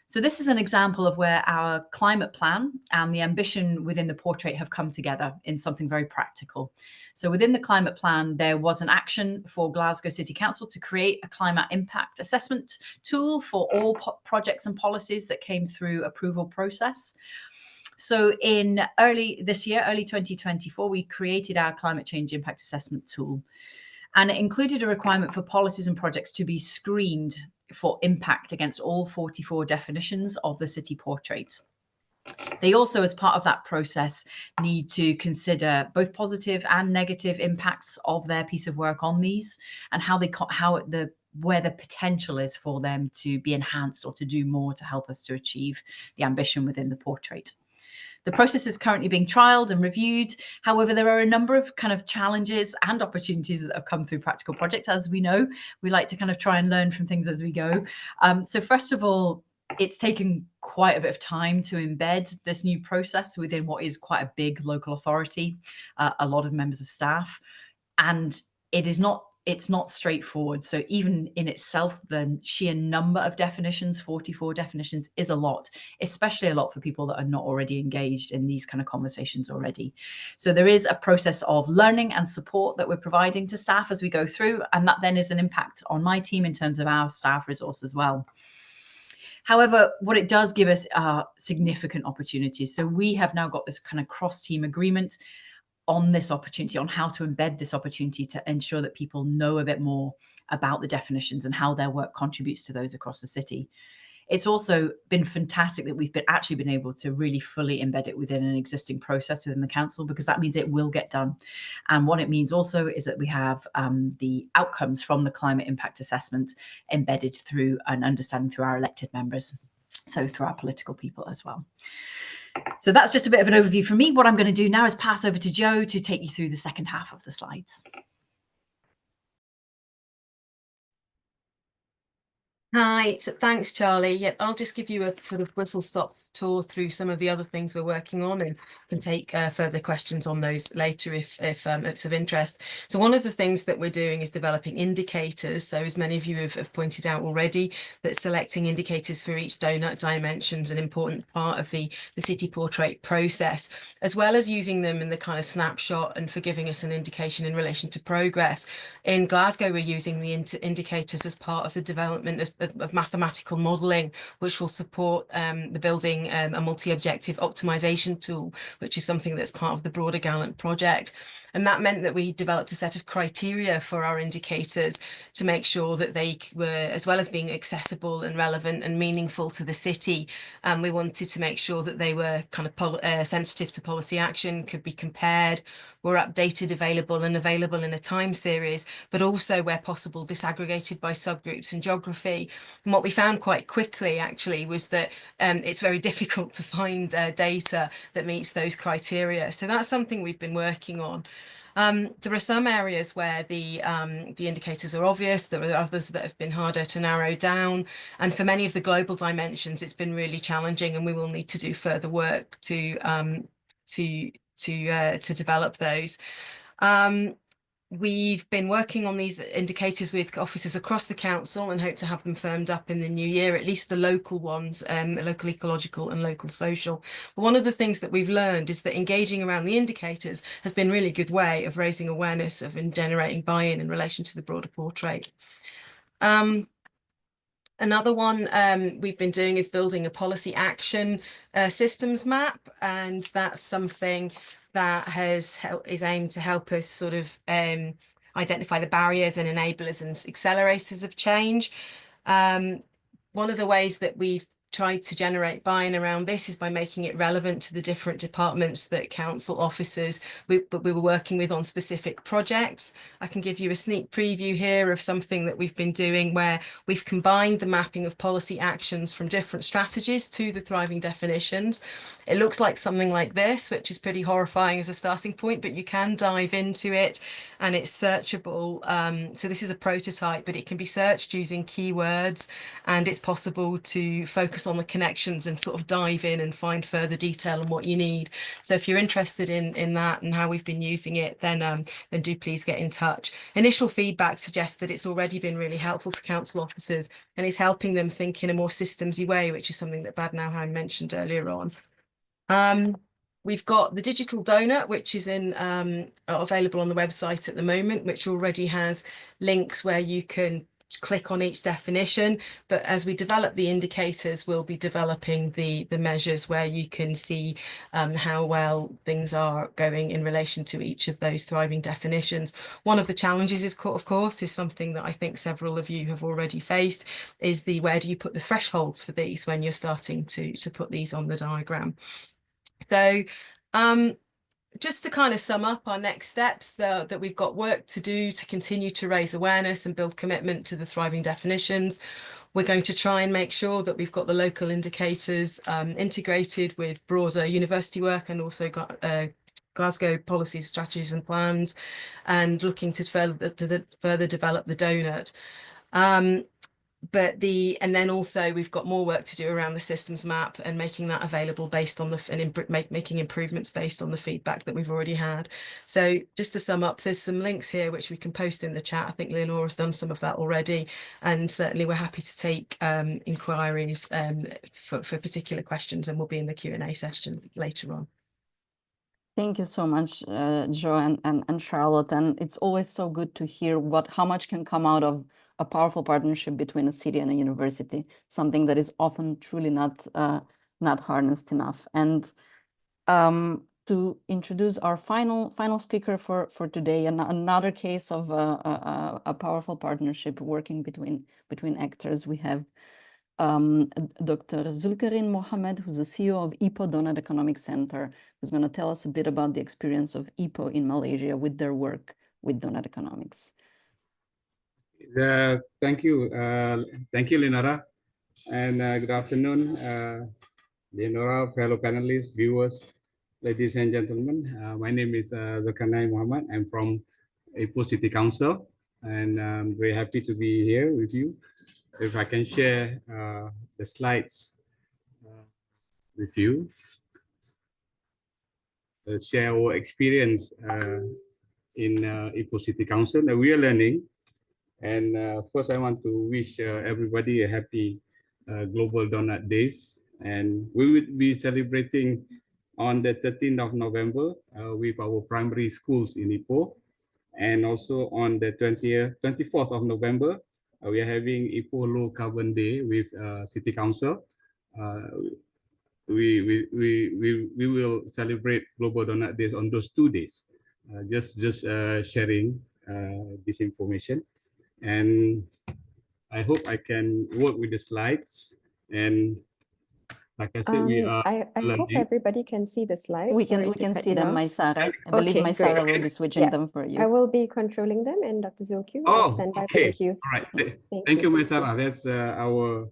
So this is an example of where our climate plan and the ambition within the portrait have come together in something very practical. So within the climate plan, there was an action for Glasgow City Council to create a climate impact assessment tool for all projects and policies that came through approval process. So in early 2024, we created our climate change impact assessment tool. And it included a requirement for policies and projects to be screened for impact against all 44 definitions of the city portrait. They also, as part of that process, need to consider both positive and negative impacts of their piece of work on these and where the potential is for them to be enhanced or to do more to help us to achieve the ambition within the portrait. The process is currently being trialed and reviewed. However, there are a number of kind of challenges and opportunities that have come through practical projects. As we know, we like to kind of try and learn from things as we go. So first of all, it's taken quite a bit of time to embed this new process within what is quite a big local authority, a lot of members of staff, and it's not straightforward. So even in itself, the sheer number of definitions, 44 definitions, is a lot, especially a lot for people that are not already engaged in these kind of conversations already. So there is a process of learning and support that we're providing to staff as we go through, and that then is an impact on my team in terms of our staff resource as well. However, what it does give us are significant opportunities. So we have now got this kind of cross-team agreement on this opportunity, on how to embed this opportunity to ensure that people know a bit more about the definitions and how their work contributes to those across the city. It's also been fantastic that we've actually been able to really fully embed it within an existing process within the council, because that means it will get done. And what it means also is that we have the outcomes from the climate impact assessment embedded through and understanding through our elected members, so through our political people as well. So that's just a bit of an overview from me. What I'm going to do now is pass over to Jo to take you through the second half of the slides. Right, thanks, Charlie. Yep, I'll just give you a sort of whistle-stop tour through some of the other things we're working on, and can take further questions on those later if it's of interest. So one of the things that we're doing is developing indicators. So as many of you have pointed out already, that selecting indicators for each donut dimension is an important part of the city portrait process, as well as using them in the kind of snapshot and for giving us an indication in relation to progress. In Glasgow, we're using the indicators as part of the development of mathematical modelling, which will support the building a multi-objective optimization tool, which is something that's part of the broader Gallant project. And that meant that we developed a set of criteria for our indicators to make sure that they were, as well as being accessible and relevant and meaningful to the city, we wanted to make sure that they were kind of sensitive to policy action, could be compared, were updated, available in a time series, but also where possible disaggregated by subgroups and geography. And what we found quite quickly actually was that it's very difficult to find data that meets those criteria. So that's something we've been working on. There are some areas where the indicators are obvious. There are others that have been harder to narrow down. And for many of the global dimensions, it's been really challenging, and we will need to do further work to develop those. We've been working on these indicators with officers across the council and hope to have them firmed up in the new year, at least the local ones, local ecological and local social. But one of the things that we've learned is that engaging around the indicators has been a really good way of raising awareness of and generating buy-in in relation to the broader portrait. Another one we've been doing is building a policy action systems map, and that's something that is aimed to help us sort of identify the barriers and enablers and accelerators of change. One of the ways that we've tried to generate buy-in around this is by making it relevant to the different departments that council officers we were working with on specific projects. I can give you a sneak preview here of something that we've been doing where we've combined the mapping of policy actions from different strategies to the thriving definitions. It looks like something like this, which is pretty horrifying as a starting point, but you can dive into it and it's searchable. So this is a prototype, but it can be searched using keywords, and it's possible to focus on the connections and sort of dive in and find further detail on what you need. So if you're interested in that and how we've been using it, then do please get in touch. Initial feedback suggests that it's already been really helpful to council officers, and it's helping them think in a more systemsy way, which is something that Bad Nauheim mentioned earlier on. We've got the digital donut, which is available on the website at the moment, which already has links where you can click on each definition. But as we develop the indicators, we'll be developing the measures where you can see how well things are going in relation to each of those thriving definitions. One of the challenges is, of course, is something that I think several of you have already faced, is where do you put the thresholds for these when you're starting to put these on the diagram. So just to kind of sum up our next steps, that we've got work to do to continue to raise awareness and build commitment to the thriving definitions. We're going to try and make sure that we've got the local indicators integrated with broader university work, and also got Glasgow policies, strategies and plans, and looking to further develop the donut. And then also we've got more work to do around the systems map and making that available based on making improvements based on the feedback that we've already had. So just to sum up, there's some links here which we can post in the chat. I think Leonora's done some of that already, and certainly we're happy to take inquiries for particular questions, and we'll be in the Q&A session later on. Thank you so much, Jo and Charlotte. And it's always so good to hear how much can come out of a powerful partnership between a city and a university, something that is often truly not harnessed enough. And to introduce our final speaker for today, another case of a powerful partnership working between actors, we have Dr. Zulkarin Mohammed, who's the CEO of Ipoh Doughnut Economics Center, who's going to tell us a bit about the experience of Ipoh in Malaysia with their work with Doughnut Economics. Thank you, Lenora, and good afternoon, Lenora, fellow panelists, viewers, ladies and gentlemen. My name is Zulkarnain Mohammed. I'm from Ipoh City Council, and I'm very happy to be here with you. If I can share the slides with you, share our experience in Ipoh City Council. We are learning. And first, I want to wish everybody a happy Global Doughnut Days. And we will be celebrating on the 13th of November with our primary schools in Ipoh. And also on the 24th of November, we are having Ipoh Low Carbon Day with City Council. We will celebrate Global Doughnut Days on those 2 days. Just sharing this information. And I hope I can work with the slides. And like I said, we are I hope everybody can see the slides. We can see them, Maysara. I believe Okay, Maysara will be switching them for you. I will be controlling them, and Dr. Zulku Oh, will stand by okay. for the queue. All right. Thank you, Maysara. That's our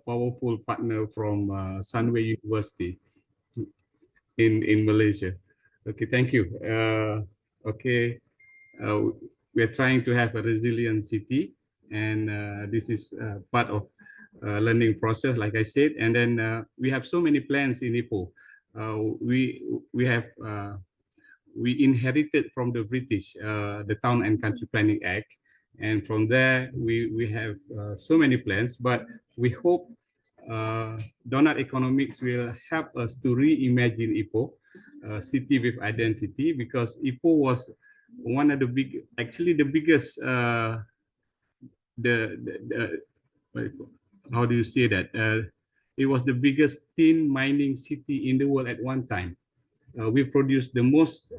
powerful partner from Sunway University in Malaysia. Okay, thank you. Okay, we're trying to have a resilient city, and this is part of learning process, like I said. And then we have so many plans in Ipoh. We inherited from the British the Town and Country Planning Act, and from there we have so many plans. But we hope Doughnut Economics will help us to reimagine Ipoh, city with identity, because Ipoh was one of the biggest how do you say that? It was the biggest tin mining city in the world at one time. We produced the most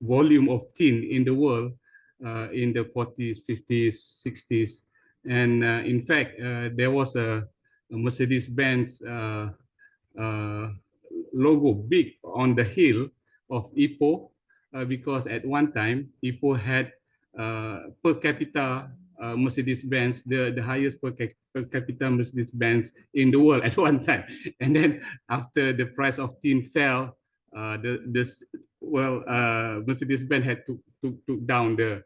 volume of tin in the world in the 40s, 50s, 60s. And in fact, there was a Mercedes-Benz logo big on the hill of Ipoh because at one time, Ipoh had per capita Mercedes-Benz, the highest per capita Mercedes-Benz in the world at one time. And then after the price of tin fell, Mercedes-Benz had to took down the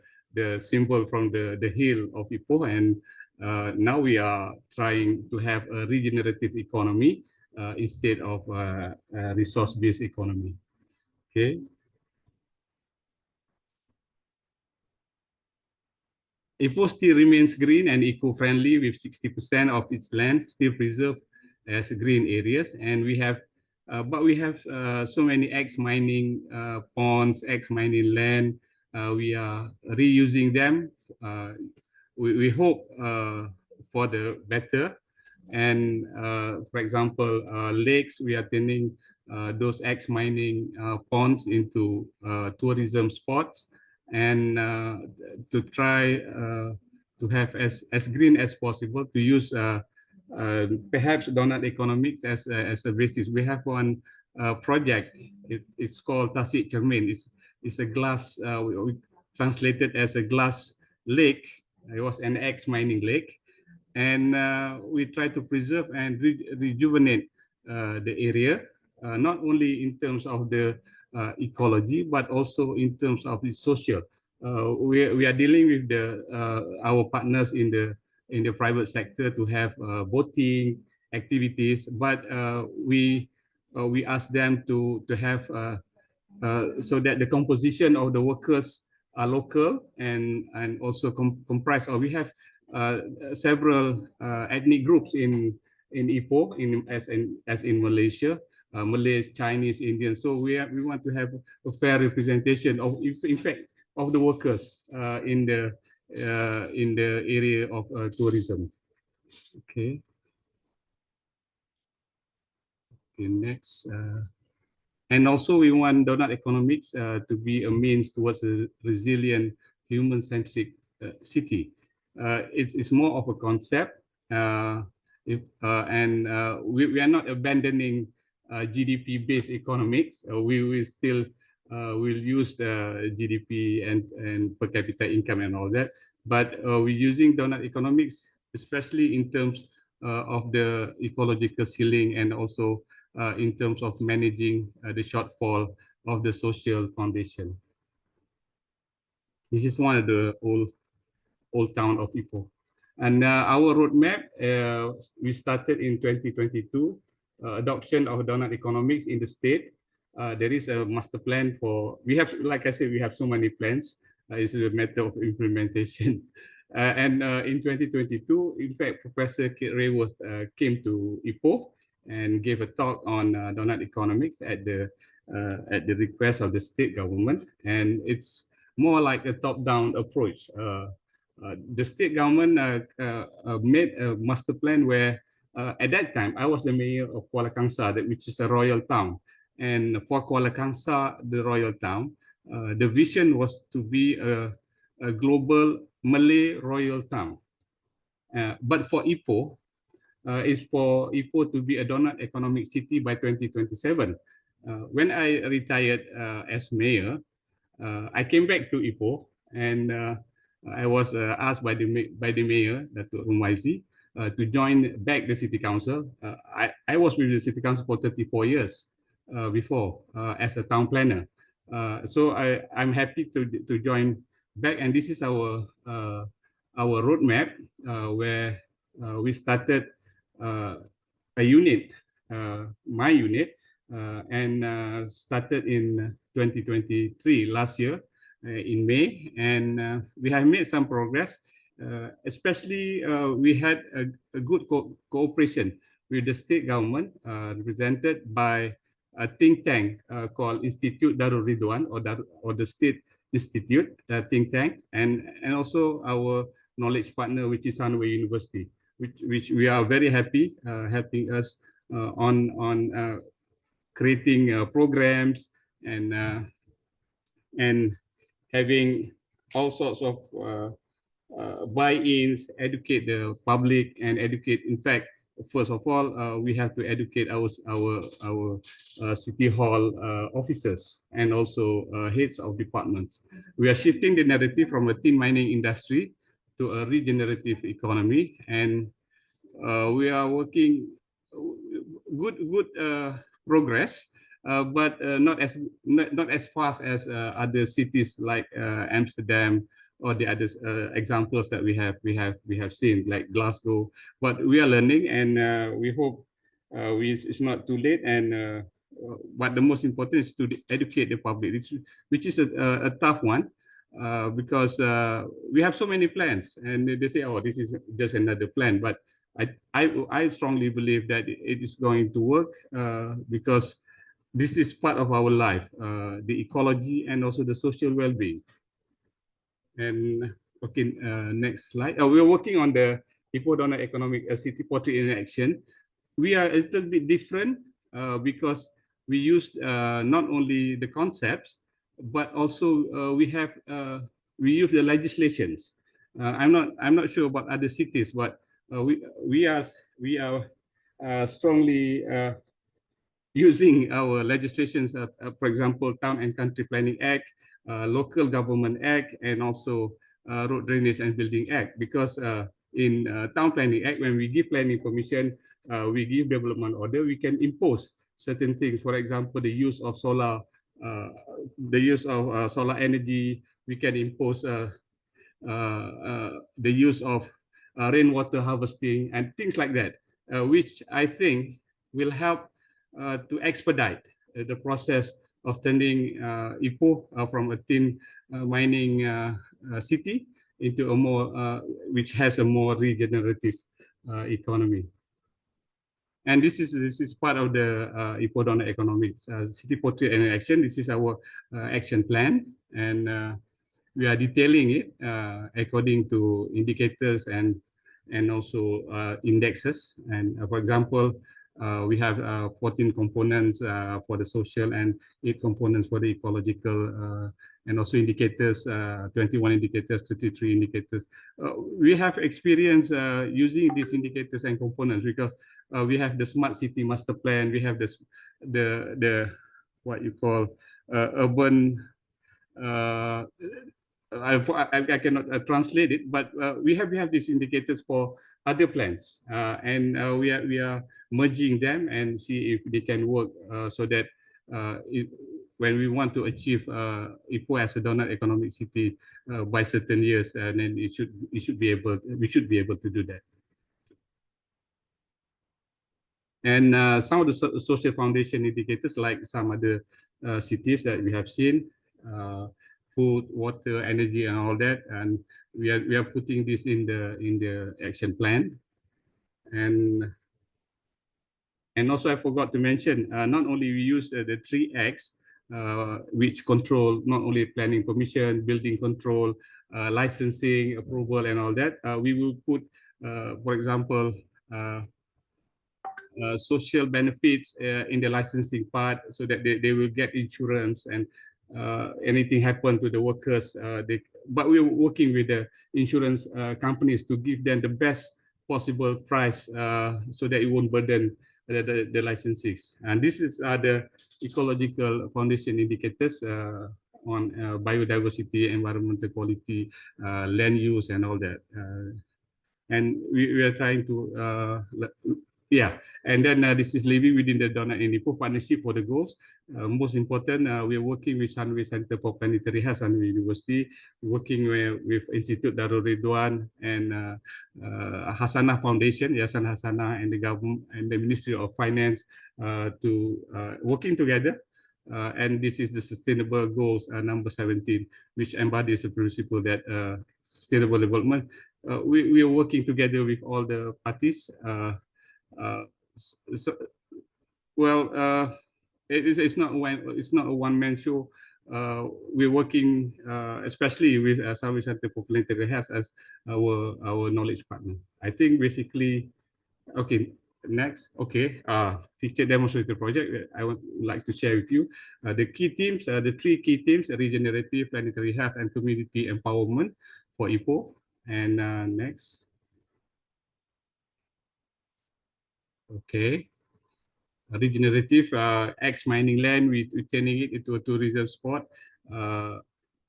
symbol from the hill of Ipoh, and now we are trying to have a regenerative economy instead of a resource-based economy. Okay. Ipoh still remains green and eco-friendly, with 60% of its land still preserved as green areas, and we have so many ex-mining ponds, ex-mining land. We are reusing them. We hope for the better. And for example, lakes, we are turning those ex-mining ponds into tourism spots, and to try to have as green as possible, to use perhaps Doughnut Economics as a basis. We have one project. It's called Tasik Cermin. It's a glass, we translated as a glass lake. It was an ex-mining lake. And we try to preserve and rejuvenate the area, not only in terms of the ecology, but also in terms of the social. We are dealing with our partners in the private sector to have boating activities, but we ask them to have so that the composition of the workers are local and also comprised of. We have several ethnic groups in Ipoh, as in Malaysia, Malays, Chinese, Indians. So we want to have a fair representation of, in fact, of the workers in in the area of tourism. Okay. Okay, next. And also we want Doughnut Economics to be a means towards a resilient, human-centric city. It's more of a concept, we are not abandoning GDP-based economics. We will still will use GDP and per capita income and all that, but we're using Doughnut Economics, especially in terms of the ecological ceiling and also in terms of managing the shortfall of the social foundation. This is one of the old town of Ipoh. And our roadmap, we started in 2022, adoption of Doughnut Economics in the state. There is a master plan for, we have, like I said, we have so many plans. It's a matter of implementation. In 2022, in fact, Professor Kit Rayworth came to Ipoh and gave a talk on Doughnut Economics at the request of the state government. And it's more like a top-down approach. The state government made a master plan where at that time, I was the mayor of Kuala Kangsar, which is a royal town. And for Kuala Kangsar, the royal town, the vision was to be a global Malay royal town. But for Ipoh, is for Ipoh to be a Doughnut Economic City by 2027. When I retired as mayor, I came back to Ipoh and I was asked by the mayor, Datuk Rumaizi, to join back the city council. I was with the city council for 34 years before as a town planner. So I'm happy to join back, and this is our roadmap where we started a unit, my unit, and started in 2023 last year in May, and we have made some progress. Especially, we had a good cooperation with the state government, represented by a think tank called Institute Darul Ridwan, or the State Institute think tank, and also our knowledge partner, which is Hanway University, which we are very happy helping us on creating programs and having all sorts of buy-ins, educate the public, and educate. In fact, first of all, we have to educate our city hall officers and also heads of departments. We are shifting the narrative from a tin mining industry to a regenerative economy, and we are working good progress, but not as fast as other cities like Amsterdam or the other examples that we have seen, like Glasgow. But we are learning, and we hope it's not too late. And but the most important is to educate the public, which is a tough one. Because we have so many plans, and they say, "Oh, this is just another plan." But I strongly believe that it is going to work because this is part of our life, the ecology and also the social well-being. And okay, next slide. We're working on the Ipoh Doughnut Economic City Portrait in Action. We are a little bit different because we use not only the concepts, but also we use the legislations. I'm not sure about other cities, but we are strongly using our legislations, for example, Town and Country Planning Act, Local Government Act, and also Road Drainage and Building Act. Because in Town Planning Act, when we give planning permission, we give development order, we can impose certain things. For example, the use of solar, solar energy. We can impose the use of rainwater harvesting and things like that, which I think will help to expedite the process of turning Ipoh from a tin mining city into a more, which has a more regenerative economy. And this is part of the Ipoh Doughnut Economics City Portrait and Action. This is our action plan, and we are detailing it according to indicators and also indexes. And for example, we have 14 components for the social and 8 components for the ecological, and also indicators, 21 indicators, 33 indicators. We have experience using these indicators and components because we have the smart city master plan. We have this, the what you call urban. I cannot translate it, but we have these indicators for other plans, and we are merging them and see if they can work so that when we want to achieve Ipoh as a donut economic city by certain years, and then we should be able to do that. And some of the social foundation indicators, like some other cities that we have seen, food, water, energy, and all that, and we are putting this in the action plan. And also I forgot to mention, not only we use the 3X, which control not only planning permission, building control, licensing, approval, and all that. We will put, for example, social benefits in the licensing part, so that they will get insurance, and anything happen to the workers, but we're working with the insurance companies to give them the best possible price, so that it won't burden the licensees. And this is the ecological foundation indicators on biodiversity, environmental quality, land use, and all that. And we are trying to yeah, and then this is living within the Doughnut and Ipoh partnership for the goals. Most important, we are working with Sunway Center for Planetary Health, Sunway University, working with Institute Darul Ridwan and Hasanah Foundation, Yayasan Hasanah, and the government and the Ministry of Finance to working together. And this is the Sustainable Goals number 17, which embodies the principle that sustainable development. We are working together with all the parties. It's not a one-man show. We're working especially with Sunway Center for Planetary Health as our knowledge partner. I think basically, okay. Next, okay, feature demonstrator project that I would like to share with you. The key themes, the 3 key themes: regenerative, planetary health, and community empowerment for Ipoh. And next. Okay. Regenerative, X mining land, we're turning it into a tourism spot,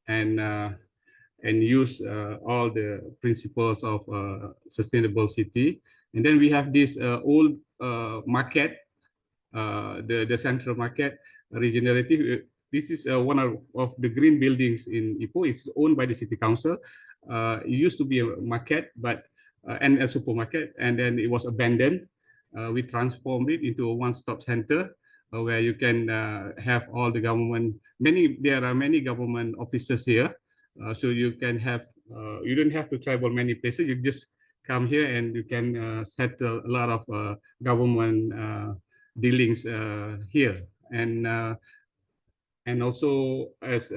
and use all the principles of sustainable city. And then we have this old market, the central market, regenerative. This is one of the green buildings in Ipoh. It's owned by the city council. It used to be a market, but and a supermarket, and then it was abandoned. We transformed it into a one-stop center where you can have all the government. There are many government offices here, so you can have. You don't have to travel many places. You just come here and you can settle a lot of government dealings here. And also, as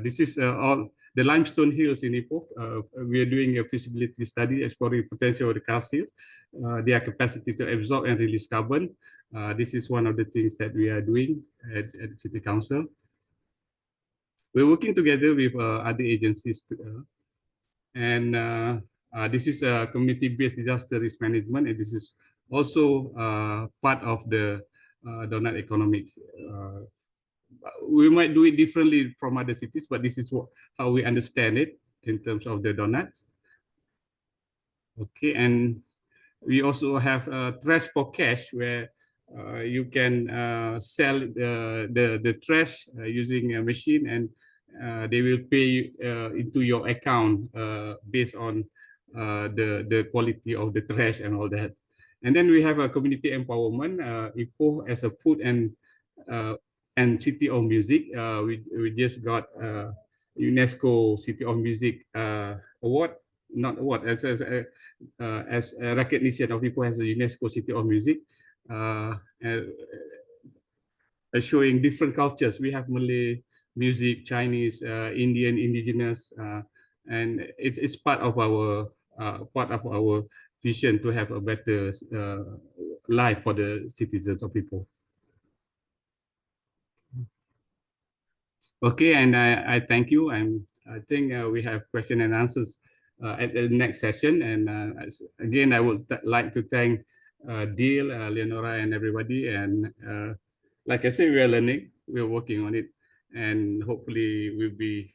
this is all the limestone hills in Ipoh, we are doing a feasibility study exploring potential of the karst hills, their capacity to absorb and release carbon. This is one of the things that we are doing at City Council. We're working together with other agencies, and this is a community-based disaster risk management, and this is also part of the Doughnut Economics. We might do it differently from other cities, but this is how we understand it in terms of the donuts. Okay, and we also have trash for cash, where you can sell the trash using a machine, and they will pay into your account based on the quality of the trash and all that. And then we have a community empowerment, Ipoh as a food and City of Music. We just got UNESCO City of Music award, not award, as a recognition of Ipoh as a UNESCO City of Music, showing different cultures. We have Malay, music, Chinese, Indian, indigenous, and it's part of our vision to have a better life for the citizens of people. Okay, and I thank you. I think we have question and answers at the next session. And again, I would like to thank Dil, Leonora, and everybody. And like I said, we are learning, we are working on it, and hopefully we'll be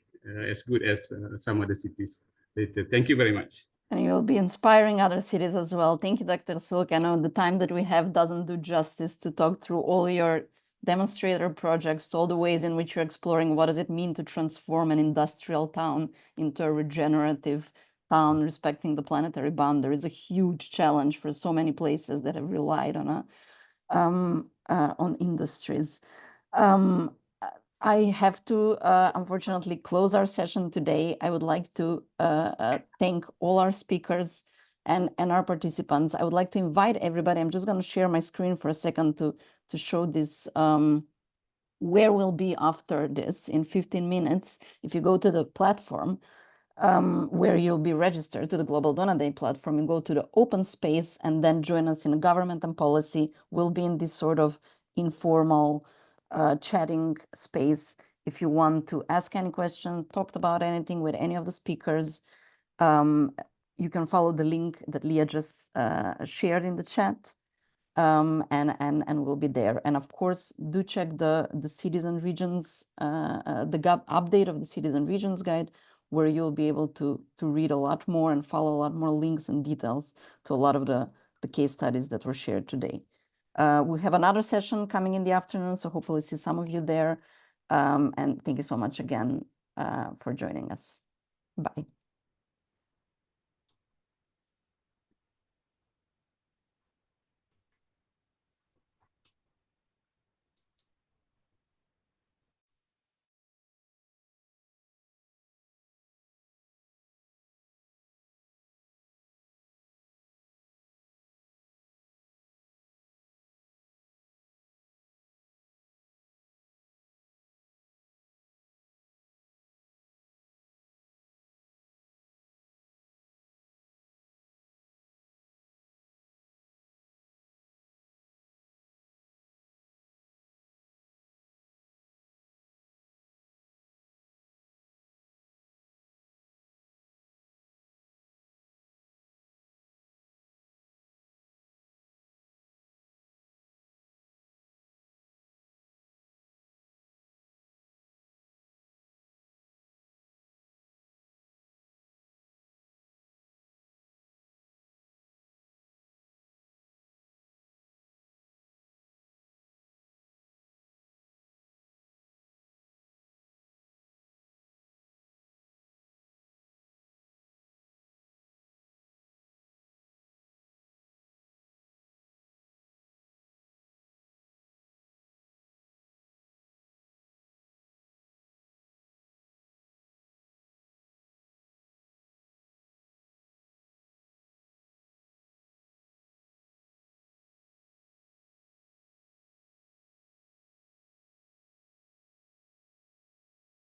as good as some other cities later. Thank you very much. And you'll be inspiring other cities as well. Thank you, Dr. Sulk. I know the time that we have doesn't do justice to talk through all your demonstrator projects, all the ways in which you're exploring what does it mean to transform an industrial town into a regenerative town, respecting the planetary boundary is a huge challenge for so many places that have relied on industries. I have to unfortunately close our session today. I would like to thank all our speakers and our participants. I would like to invite everybody. I'm just going to share my screen for a second to show this where we'll be after this in 15 minutes. If you go to the platform where you'll be registered to the Global Doughnut Day platform, you go to the open space and then join us in government and policy. We'll be in this sort of informal chatting space. If you want to ask any questions, talk about anything with any of the speakers, you can follow the link that Leah just shared in the chat, and we'll be there. And of course, do check the cities and regions, the update of the cities and regions guide, where you'll be able to read a lot more and follow a lot more links and details to a lot of the case studies that were shared today. We have another session coming in the afternoon, so hopefully see some of you there. And thank you so much again for joining us. Bye.